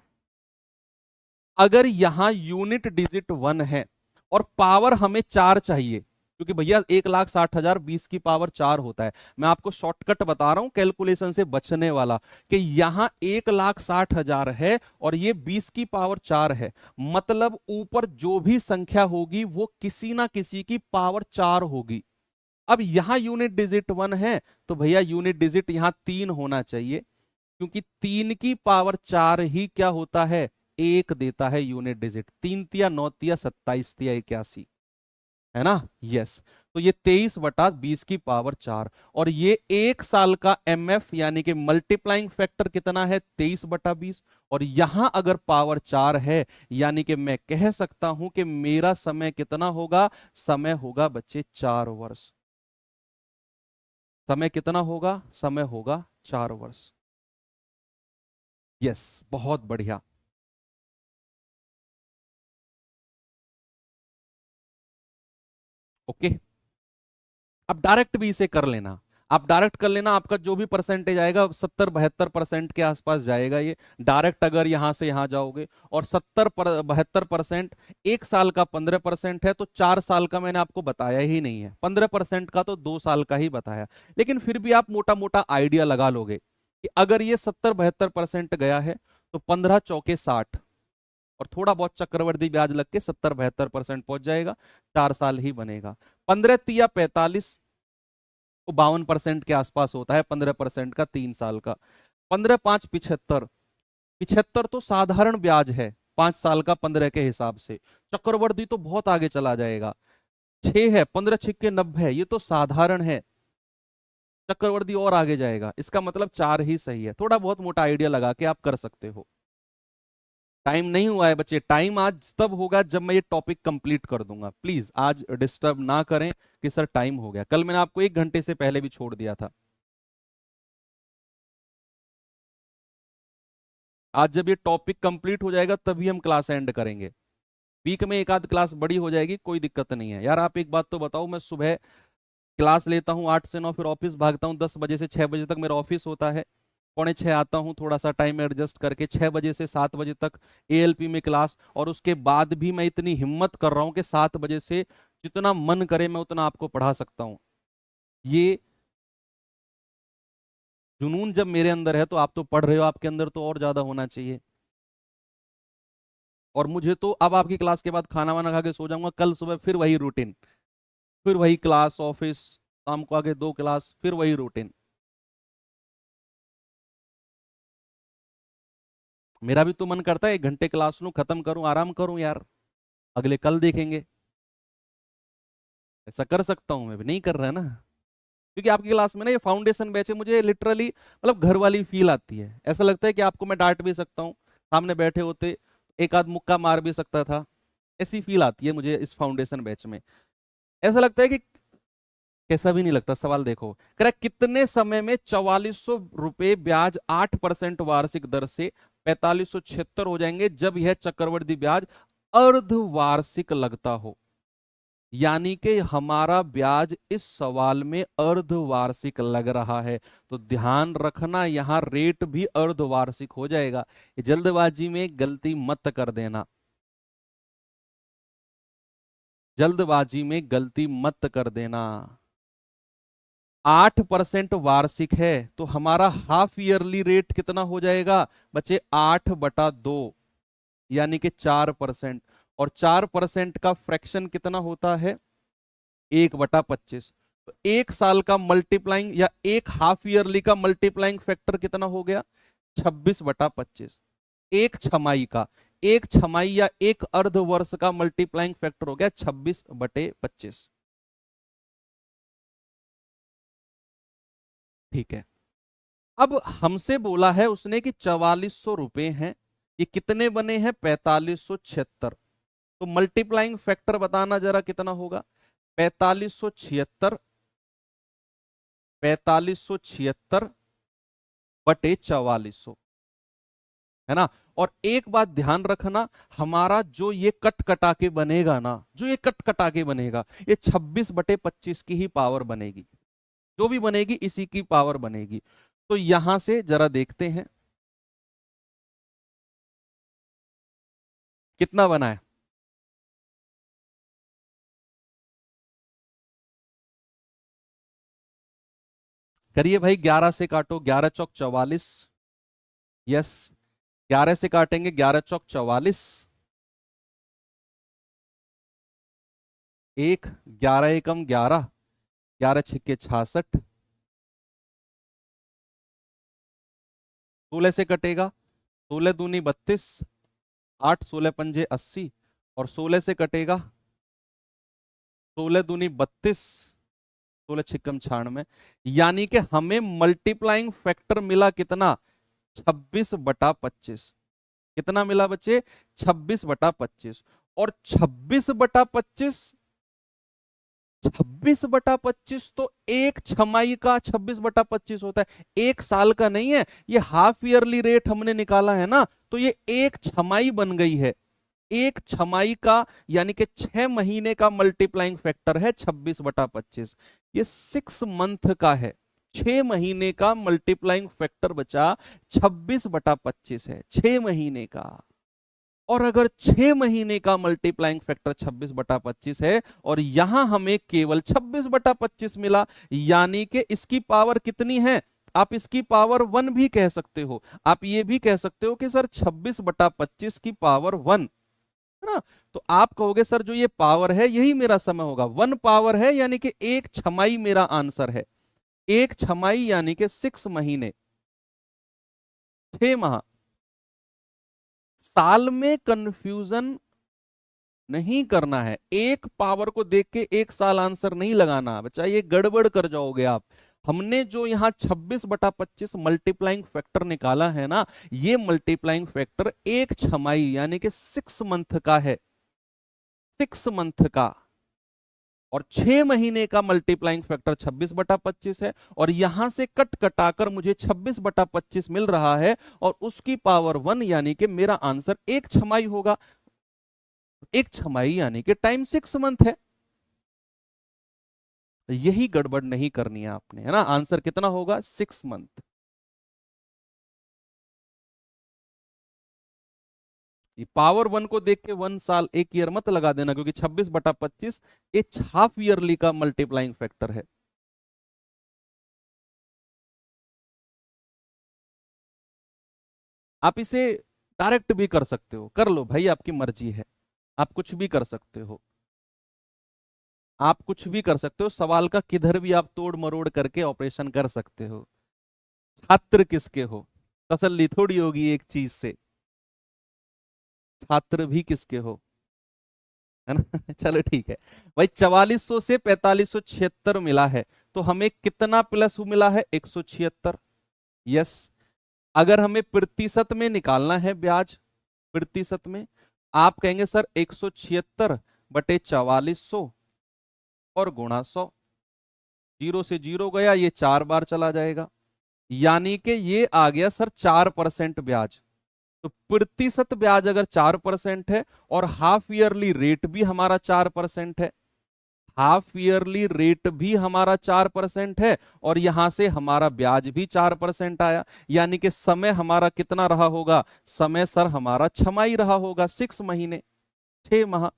अगर यहां यूनिट डिजिट 1 है और पावर हमें 4 चाहिए, क्योंकि भैया 1,60,000 20 की पावर 4 होता है। मैं आपको शॉर्टकट बता रहा हूं कैलकुलेशन से बचने वाला, कि यहां 1,60,000 है और ये 20 की पावर 4 है, मतलब ऊपर जो भी संख्या होगी वो किसी ना किसी की पावर 4 होगी। अब यहां यूनिट डिजिट 1 है तो भैया यूनिट डिजिट यहां 3 होना चाहिए, क्योंकि 3 की पावर 4 ही क्या होता है, 1 देता है यूनिट डिजिट। 3 तिया 9 तिया 27 तिया 81, है ना, यस। तो ये 23/20 की पावर 4, और ये 1 साल का एमएफ यानी कि मल्टीप्लाइंग फैक्टर कितना है, 23/20। और यहां अगर पावर 4 है यानी कि मैं कह सकता हूं कि मेरा समय कितना होगा, समय होगा बच्चे 4 वर्ष। समय कितना होगा, समय होगा 4 वर्ष। यस, बहुत बढ़िया। ओके, अब डायरेक्ट भी इसे कर लेना। आप डायरेक्ट कर लेना, आपका जो भी परसेंटेज आएगा 70-72% के आसपास जाएगा ये डायरेक्ट, अगर यहां से यहां जाओगे। और 70-72% 1 साल का 15% है, तो 4 साल का मैंने आपको बताया ही नहीं है। 15% का तो 2 साल का ही बताया, लेकिन फिर भी आप मोटा मोटा आइडिया लगा लोगे कि अगर ये 70-72% गया है तो 15 चौके 60, और थोड़ा बहुत चक्रवर्ती ब्याज लग के 70-72% पहुंच जाएगा। 4 साल ही बनेगा। 15 तिया 45, तो 52% के आसपास होता है। 15% का 3 साल का। 15-5 75, 75 तो साधारण ब्याज है 5 साल का 15 के हिसाब से। चक्रवर्ती तो बहुत आगे चला जाएगा। 6 है, 15 छिक्के 90, ये तो साधारण है। चक्रवर्ती और आगे जाएगा, इसका मतलब 4 ही सही है। थोड़ा बहुत मोटा आइडिया लगा के आप कर सकते हो। टाइम नहीं हुआ है बच्चे, टाइम आज तब होगा जब मैं ये टॉपिक कंप्लीट कर दूंगा। प्लीज आज डिस्टर्ब ना करें कि सर टाइम हो गया, कल मैंने आपको 1 घंटे से पहले भी छोड़ दिया था। आज जब ये टॉपिक कंप्लीट हो जाएगा तभी हम क्लास एंड करेंगे। वीक में एक आध क्लास बड़ी हो जाएगी, कोई दिक्कत नहीं है। यार आप एक बात तो बताओ, मैं सुबह क्लास लेता हूँ 8 से 9, फिर ऑफिस भागता हूँ 10 बजे से 6 बजे तक मेरा ऑफिस होता है। 5:45 आता हूँ, थोड़ा सा टाइम एडजस्ट करके 6 बजे से 7 बजे तक एएलपी में क्लास। और उसके बाद भी मैं इतनी हिम्मत कर रहा हूँ कि 7 बजे से जितना मन करे मैं उतना आपको पढ़ा सकता हूँ। ये जुनून जब मेरे अंदर है तो आप तो पढ़ रहे हो, आपके अंदर तो और ज्यादा होना चाहिए। और मुझे तो अब आपकी क्लास के बाद खाना वाना खा के सो जाऊंगा, कल सुबह फिर वही रूटीन, फिर वही क्लास ऑफिस, शाम को आगे 2 क्लास, फिर वही रूटीन। मेरा भी तो मन करता है 1 घंटे क्लास लूं, खत्म करूं, आराम करूं यार, अगले कल देखेंगे। ऐसा कर सकता हूं, मैं भी नहीं कर रहा है ना। क्योंकि आपकी क्लास में ना ये फाउंडेशन बैच है, मुझे लिटरली मतलब घर वाली फील आती है। ऐसा लगता है कि आपको मैं डांट भी सकता हूँ, सामने बैठे होते एक आध मुक्का मार भी सकता था। ऐसी फील आती है मुझे इस फाउंडेशन बैच में। ऐसा लगता है कि कैसा भी नहीं लगता। सवाल देखो, कह रहा है कितने समय में 4400 रुपए ब्याज 8% वार्षिक दर से 4576 हो जाएंगे जब यह चक्रवृद्धि ब्याज अर्धवार्षिक लगता हो। यानी कि हमारा ब्याज इस सवाल में अर्धवार्षिक लग रहा है, तो ध्यान रखना यहां रेट भी अर्धवार्षिक हो जाएगा। जल्दबाजी में गलती मत कर देना, जल्दबाजी में गलती मत कर देना। 8% वार्षिक है तो हमारा हाफ ईयरली रेट कितना हो जाएगा बच्चे, 8/2, यानी कि 4%। और 4% का फ्रैक्शन कितना होता है, 1/25। तो 1 साल का मल्टीप्लाइंग या एक हाफ ईयरली का मल्टीप्लाइंग फैक्टर कितना हो गया, 26/25। एक छमाई का, एक छमाई या एक अर्ध वर्ष का मल्टीप्लाइंग फैक्टर हो गया 26/25। ठीक है। अब हमसे बोला है उसने कि 4400 रुपए हैं, ये कितने बने हैं, 4576। तो मल्टीप्लाइंग फैक्टर बताना जरा कितना होगा, 4576 4576 बटे 4400, है ना। और एक बात ध्यान रखना, हमारा जो ये कट कटा के बनेगा ना, जो ये कट कटा के बनेगा, ये 26/25 की ही पावर बनेगी, जो भी बनेगी इसी की पावर बनेगी। तो यहां से जरा देखते हैं कितना बना है। करिए भाई, 11 से काटो, 11 चौक 44। यस, 11 से काटेंगे, 11 चौक 44। एक, 11 एकम 11, 11 छिक्के 66, 16 से कटेगा, 16 दूनी 32, 8 16 पंजे 80, और 16 से कटेगा, 16 दूनी 32, 16 छिक्कम 96। यानी कि हमें मल्टीप्लाइंग फैक्टर मिला कितना, 26/25। कितना मिला बच्चे, 26/25। और 26/25, 26/25 तो एक छमाई का 26/25 होता है, एक साल का नहीं है। ये हाफ ईयरली रेट हमने निकाला है ना, तो ये एक छमाई बन गई है। एक छमाई का यानी कि 6 महीने का मल्टीप्लाइंग फैक्टर है 26/25। ये 6 मंथ का है, 6 महीने का मल्टीप्लाइंग फैक्टर बचा 26/25 है, 6 महीने का। और अगर 6 महीने का मल्टीप्लाइंग फैक्टर 26/25 है और यहां हमें केवल 26/25 मिला, यानी कि इसकी पावर कितनी है, आप इसकी पावर 1 भी कह सकते हो। आप ये भी कह सकते हो कि सर 26/25 की पावर 1, है ना। तो आप कहोगे सर जो ये पावर है यही मेरा समय होगा, 1 पावर है, यानी कि एक छमाई मेरा आंसर है। एक छमाई यानी कि 6 महीने, 6 माह। साल में कंफ्यूजन नहीं करना है, एक पावर को देख के एक साल आंसर नहीं लगाना बच्चा, ये गड़बड़ कर जाओगे आप। हमने जो यहाँ 26/25 मल्टीप्लाइंग फैक्टर निकाला है ना, ये मल्टीप्लाइंग फैक्टर एक छमाई यानी कि 6 मंथ का है, 6 मंथ का। और 6 महीने का मल्टीप्लाइंग फैक्टर 26/25 है, और यहां से कट कटाकर मुझे 26/25 मिल रहा है, और उसकी पावर 1 यानी कि मेरा आंसर एक छमाई होगा। एक छमाई यानी कि टाइम 6 मंथ है। यही गड़बड़ नहीं करनी है आपने, है ना। आंसर कितना होगा, 6 मंथ। ये पावर 1 को देख के 1 साल, एक ईयर मत लगा देना, क्योंकि 26/25 एक हाफ ईयरली का मल्टीप्लाइंग फैक्टर है। आप इसे डायरेक्ट भी कर सकते हो, कर लो भाई, आपकी मर्जी है। आप कुछ भी कर सकते हो, आप कुछ भी कर सकते हो, सवाल का किधर भी आप तोड़ मरोड़ करके ऑपरेशन कर सकते हो। छात्र किसके हो, तसल्ली थोड़ी होगी एक चीज से, छात्र भी किसके हो, है ना। चलो ठीक है भाई, 4400 से 4576 मिला है, तो हमें कितना प्लस मिला है, 176। यस। अगर हमें प्रतिशत में निकालना है ब्याज, प्रतिशत में, आप कहेंगे सर 176/4400 और गुणा 100। 0 से 0 गया, ये 4 बार चला जाएगा, यानी कि ये आ गया सर 4% ब्याज। तो प्रतिशत ब्याज अगर 4% है, और हाफ ईयरली रेट भी हमारा 4% है, हाफ ईयरली रेट भी हमारा 4% है, और यहां से हमारा ब्याज भी 4% आया, यानी कि समय हमारा कितना रहा होगा, समय सर हमारा छमाई रहा होगा, 6 महीने, 6 माह।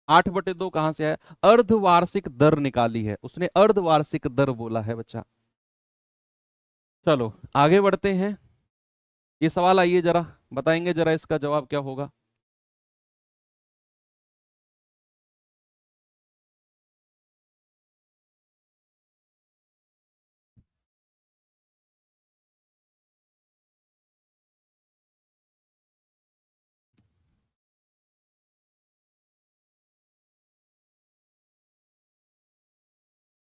8/2 कहां से आया, अर्धवार्षिक दर निकाली है उसने, अर्धवार्षिक दर बोला है बच्चा। चलो आगे बढ़ते हैं। ये सवाल आइए जरा, बताएंगे जरा इसका जवाब क्या होगा।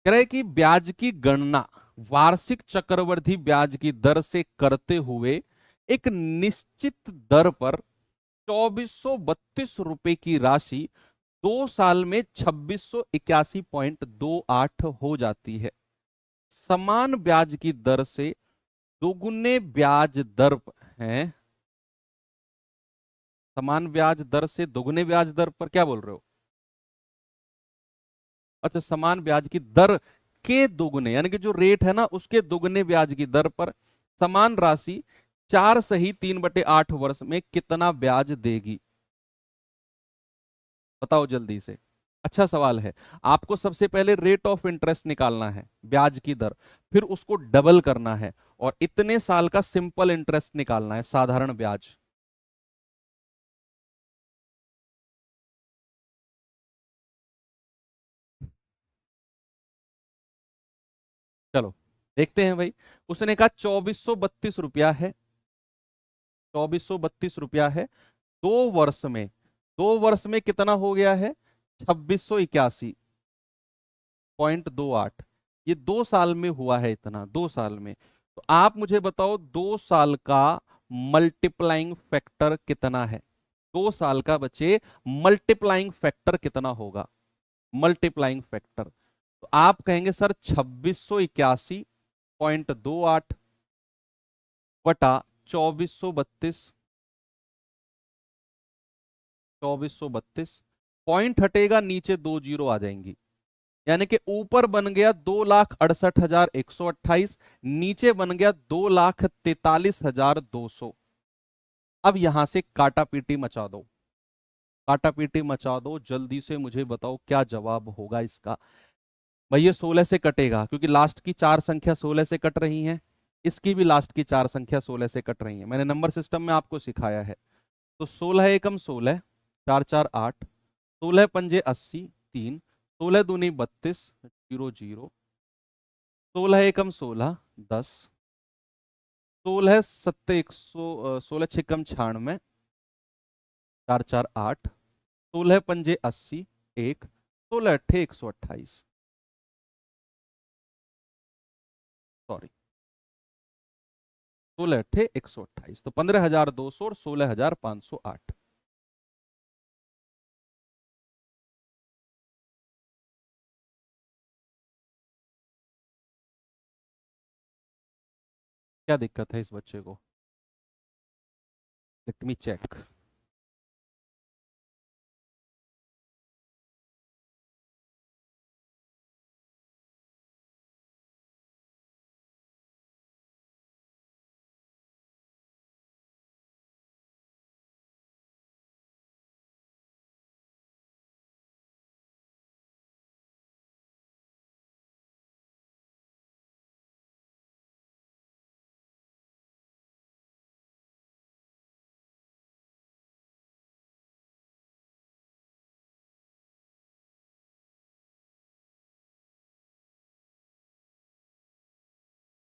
कह रहे हैं कि ब्याज की गणना वार्षिक चक्रवृद्धि ब्याज की दर से करते हुए एक निश्चित दर पर 2432 रुपए की राशि 2 साल में 2681.28 हो जाती है। समान ब्याज की दर से दोगुने ब्याज दर है, समान ब्याज दर से दोगुने ब्याज दर पर क्या बोल रहे हो? अच्छा, समान ब्याज की दर के दोगुने, यानी कि जो रेट है ना उसके दोगुने ब्याज की दर पर समान राशि 4 सही 3/8 वर्ष में कितना ब्याज देगी? बताओ जल्दी से। अच्छा सवाल है। आपको सबसे पहले रेट ऑफ इंटरेस्ट निकालना है, ब्याज की दर, फिर उसको डबल करना है और इतने साल का सिंपल इंटरेस्ट निकालना है, साधारण ब्याज। चलो देखते हैं भाई। उसने कहा 2432 रुपया है, 2432 रुपया है। 2 वर्ष में, 2 वर्ष में कितना हो गया है? 2681.28। ये 2 साल में हुआ है इतना, 2 साल में। तो आप मुझे बताओ 2 साल का मल्टीप्लाइंग फैक्टर कितना है? 2 साल का बच्चे मल्टीप्लाइंग फैक्टर कितना होगा? मल्टीप्लाइंग फैक्टर तो आप कहेंगे सर 2681.28 बटा 2432, 2432। पॉइंट हटेगा, नीचे 2 जीरो आ जाएंगी, यानी कि ऊपर बन गया 2,68,128, नीचे बन गया 2,43,200। अब यहां से काटा पीटी मचा दो, काटा पीटी मचा दो, जल्दी से मुझे बताओ क्या जवाब होगा इसका। भाई ये 16 से कटेगा क्योंकि लास्ट की 4 संख्या 16 से कट रही हैं, इसकी भी लास्ट की 4 संख्या 16 से कट रही है, मैंने नंबर सिस्टम में आपको सिखाया है। तो 16 एकम 16, 4 4 8, 16 पंजे 80, 3, 16 दूनी 32, 0 0, 16 एकम 16, 10, 16 सत्ते 100, 16 छक्कम 96, 4 4 8, 16 पंजे 80, 1, 16 अट्ठे 128, सॉरी 16 अट्ठे 128, तो 15,200 और 16,508। क्या दिक्कत है इस बच्चे को? Let me check.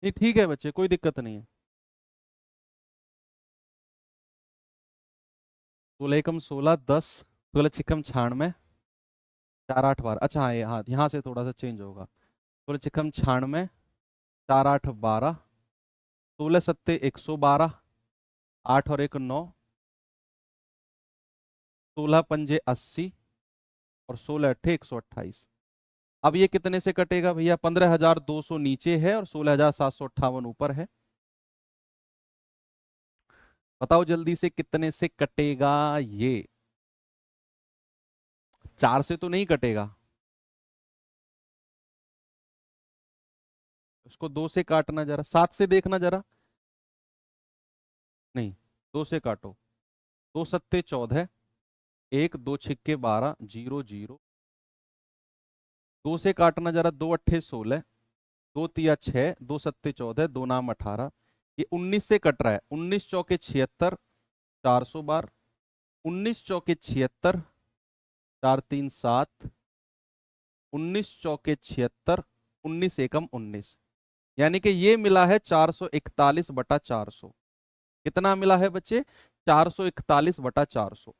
नहीं ठीक है बच्चे, कोई दिक्कत नहीं है। 16 एकम 16, 10, 16 छिकम 96, 4 8 12, अच्छा हाँ, यहाँ से थोड़ा सा चेंज होगा। 16 छिकम 96, 4 8 12, 16 सत्ते 112, 8 और 1 9, 16 पंजे 80 और 16 अट्ठे 128। अब ये कितने से कटेगा भैया? 15,200 नीचे है और 16,758 ऊपर है। बताओ जल्दी से कितने से कटेगा ये? 4 से तो नहीं कटेगा, उसको 2 से काटना जरा, 7 से देखना जरा, नहीं 2 से काटो। 2 सत्ते 14, 1 2 छिक्के 12, 0 0, 2 से काटना जरा, 2 अट्ठे 16, 2 तिया 6, 2 सत्ते 14, 2 नाम 18, ये 19 से कट रहा है। 19 चौके 76, 400 बार, 19 चौके 76, 4 3 7, 19 चौके 76, 19 एकम 19, यानी कि ये मिला है 441/400। कितना मिला है बच्चे? 441/400।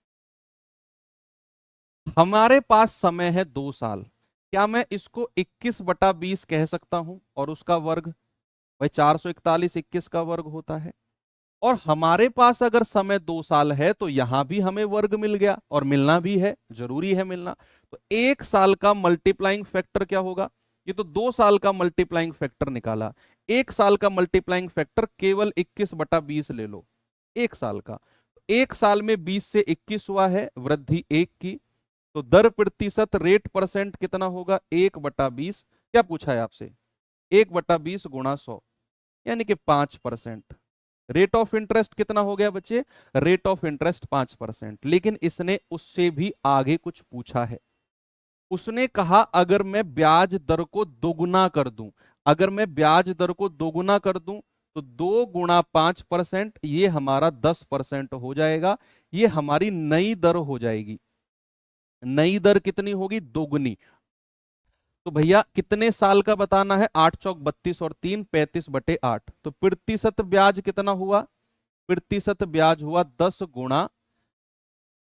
हमारे पास समय है 2 साल, क्या मैं इसको 21/20 कह सकता हूं और उसका वर्ग? भाई 441 21 का वर्ग होता है। और हमारे पास अगर समय 2 साल है तो यहां भी हमें वर्ग मिल गया, और मिलना भी है, जरूरी है मिलना। तो 1 साल का मल्टीप्लाइंग फैक्टर क्या होगा? ये तो 2 साल का मल्टीप्लाइंग फैक्टर निकाला, 1 साल का मल्टीप्लाइंग फैक्टर केवल 21/20 ले लो, 1 साल का। 1 साल में 20 से 21 हुआ है, वृद्धि 1 की, तो दर प्रतिशत रेट परसेंट कितना होगा? 1/20। क्या पूछा है आपसे? 1/20 गुणा 100, यानी कि 5%। रेट ऑफ इंटरेस्ट कितना हो गया बच्चे? Rate of interest 5%। लेकिन इसने उससे भी आगे कुछ पूछा है। उसने कहा अगर मैं ब्याज दर को दोगुना कर दूं, अगर मैं ब्याज दर को दोगुना कर दूं तो 2 × 5%, ये हमारा 10% हो जाएगा। ये हमारी नई दर हो जाएगी। नई दर कितनी होगी? दोगुनी। तो भैया कितने साल का बताना है? 8 चौक 32 और 3 35/8। तो प्रतिशत ब्याज कितना हुआ? प्रतिशत ब्याज हुआ 10 गुणा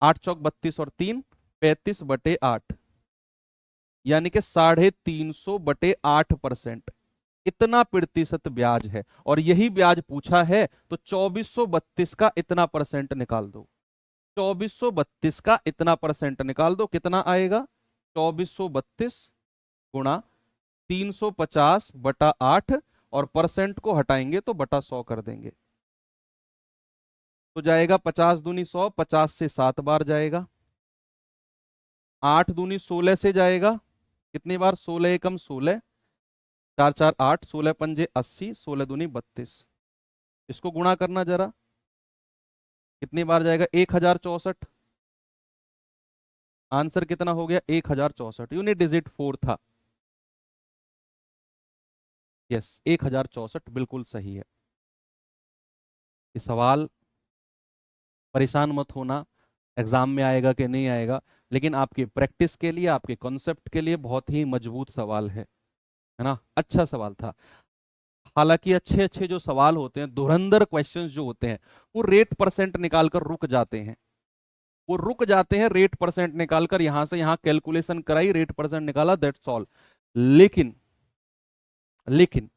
8 चौक 32 और 3 35/8, यानी कि 350/8%। इतना प्रतिशत ब्याज है, और यही ब्याज पूछा है। तो 2432 का इतना परसेंट निकाल दो, 2432 का इतना परसेंट निकाल दो, कितना आएगा? 2432 गुणा 350/8, और परसेंट को हटाएंगे तो बटा 100 कर देंगे, तो जाएगा 50 दूनी 100, 50 से 7 बार जाएगा, 8 दूनी 16 से जाएगा, कितनी बार? 16 एकम 16, 4 4 8, 16 पंजे 80, 16 दूनी 32। इसको गुणा करना जरा, कितनी बार जाएगा? 1064। आंसर कितना हो गया? 1064। यूनिट डिजिट 4 था। यस, 1064 बिल्कुल सही है। ये सवाल, परेशान मत होना, एग्जाम में आएगा कि नहीं आएगा, लेकिन आपकी प्रैक्टिस के लिए, आपके कॉन्सेप्ट के लिए बहुत ही मजबूत सवाल है ना? अच्छा सवाल था। हालांकि अच्छे अच्छे जो सवाल होते हैं, धुरंधर क्वेश्चंस जो होते हैं, वो रेट परसेंट निकालकर रुक जाते हैं। वो रुक जाते हैं रेट परसेंट निकालकर, यहां से यहां कैलकुलेशन कराई, रेट परसेंट निकाला, दैट्स ऑल। लेकिन लेकिन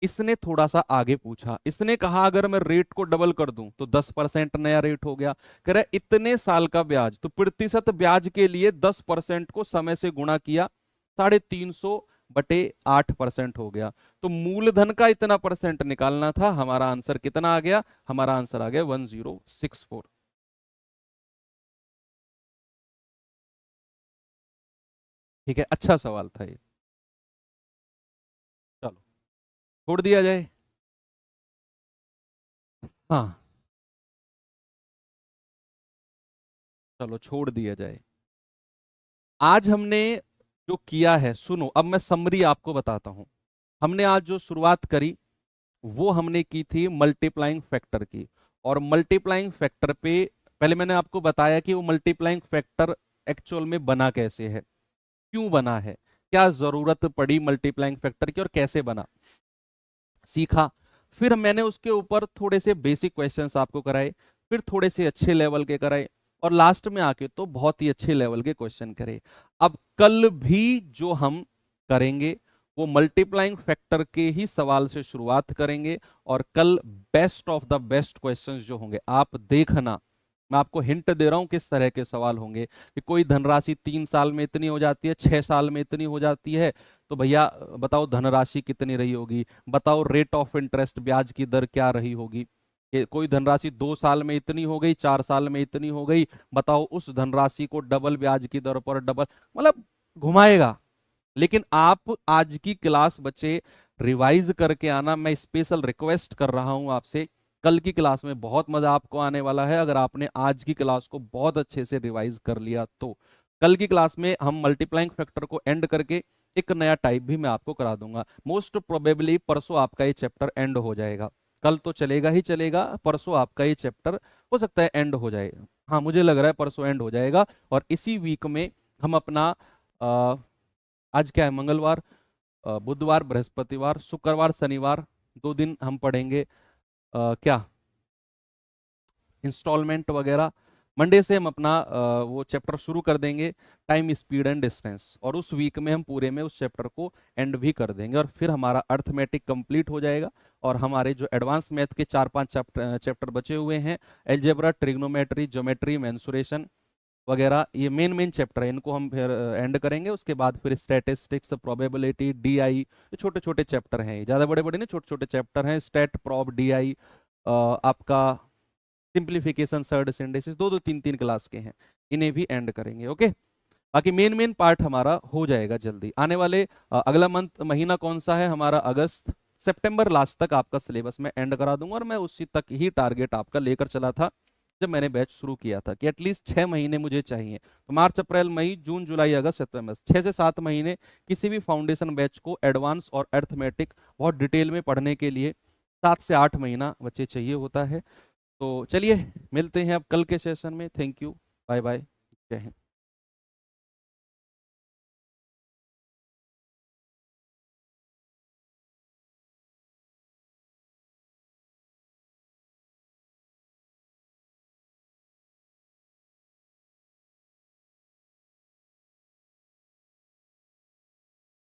इसने थोड़ा सा आगे पूछा। इसने कहा अगर मैं रेट को डबल कर दूं तो 10% नया रेट हो गया। कह रहा है इतने साल का ब्याज, तो प्रतिशत ब्याज के लिए 10% को समय से गुणा किया, 350/8% हो गया। तो मूलधन का इतना परसेंट निकालना था। हमारा आंसर कितना आ गया? हमारा आंसर आ गया 1064। ठीक है, अच्छा सवाल था ये। चलो, छोड़ दिया जाए। हाँ, चलो छोड़ दिया जाए। आज हमने जो किया है, सुनो, अब मैं समरी आपको बताता हूं। हमने आज जो शुरुआत करी वो हमने की थी मल्टीप्लाइंग फैक्टर की। और मल्टीप्लाइंग फैक्टर पे पहले मैंने आपको बताया कि वो मल्टीप्लाइंग फैक्टर एक्चुअल में बना कैसे है, क्यों बना है, क्या जरूरत पड़ी मल्टीप्लाइंग फैक्टर की, और कैसे बना, सीखा। फिर मैंने उसके ऊपर थोड़े से बेसिक क्वेश्चंस आपको कराए, फिर थोड़े से अच्छे लेवल के कराए, और लास्ट में आके तो बहुत ही अच्छे लेवल के क्वेश्चन करे। अब कल भी जो हम करेंगे वो मल्टीप्लाइंग फैक्टर के ही सवाल से शुरुआत करेंगे, और कल best of the best questions जो होंगे, आप देखना, मैं आपको हिंट दे रहा हूं किस तरह के सवाल होंगे। कि कोई धनराशि 3 साल में इतनी हो जाती है, 6 साल में इतनी हो जाती है, तो भैया बताओ धनराशि कितनी रही होगी, बताओ रेट ऑफ इंटरेस्ट, ब्याज की दर क्या रही होगी। कोई धनराशि 2 साल में इतनी हो गई, 4 साल में इतनी हो गई, बताओ उस धनराशि को डबल ब्याज की दर पर डबल, मतलब घुमाएगा। लेकिन आप आज की क्लास बच्चे रिवाइज करके आना, मैं स्पेशल रिक्वेस्ट कर रहा हूं आपसे। कल की क्लास में बहुत मजा आपको आने वाला है अगर आपने आज की क्लास को बहुत अच्छे से रिवाइज कर लिया तो। कल की क्लास में हम मल्टीप्लाइंग फैक्टर को एंड करके एक नया टाइप भी मैं आपको करा दूंगा। मोस्ट प्रोबेबली परसों आपका ये चैप्टर एंड हो जाएगा। कल तो चलेगा ही चलेगा, परसों आपका ये चैप्टर हो सकता है एंड हो जाए। हाँ, मुझे लग रहा है परसों एंड हो जाएगा, और इसी वीक में हम अपना आज क्या है, मंगलवार, बुधवार, बृहस्पतिवार, शुक्रवार, शनिवार, 2 दिन हम पढ़ेंगे क्या, इंस्टॉलमेंट वगैरह। मंडे से हम अपना वो चैप्टर शुरू कर देंगे, टाइम स्पीड एंड डिस्टेंस, और उस वीक में हम पूरे में उस चैप्टर को एंड भी कर देंगे, और फिर हमारा अर्थमेटिक कंप्लीट हो जाएगा। और हमारे जो एडवांस मैथ के 4-5 चैप्टर बचे हुए हैं, अलजेब्रा, ट्रिग्नोमेट्री, ज्योमेट्री, मेंसुरेशन वगैरह, ये मेन मेन चैप्टर है, इनको हम फिर एंड करेंगे। उसके बाद फिर स्टैटिस्टिक्स, प्रोबेबिलिटी, डीआई, ये छोटे छोटे चैप्टर हैं, ज़्यादा बड़े बड़े नहीं, छोटे छोटे चैप्टर हैं। स्टैट, प्रोब, डीआई, आपका सिंप्लीफिकेशन, सर्ड सिंडेसिस, दो दो तीन तीन क्लास के हैं, इन्हें भी एंड करेंगे। ओके, बाकी मेन मेन पार्ट हमारा हो जाएगा जल्दी आने वाले। अगला महीना कौन सा है हमारा? अगस्त। सितंबर लास्ट तक आपका सिलेबस मैं एंड करा दूंगा, और मैं उसी तक ही टारगेट आपका लेकर चला था जब मैंने बैच शुरू किया था, कि एटलीस्ट 6 महीने मुझे चाहिए। तो मार्च, अप्रैल, मई, जून, जुलाई, अगस्त, सितंबर, 6 से 7 महीने किसी भी फाउंडेशन बैच को एडवांस और अर्थमेटिक बहुत डिटेल में पढ़ने के लिए 7 से 8 महीना बच्चे चाहिए होता है। तो चलिए मिलते हैं अब कल के सेशन में। थैंक यू, बाय बाय, जय हिंद।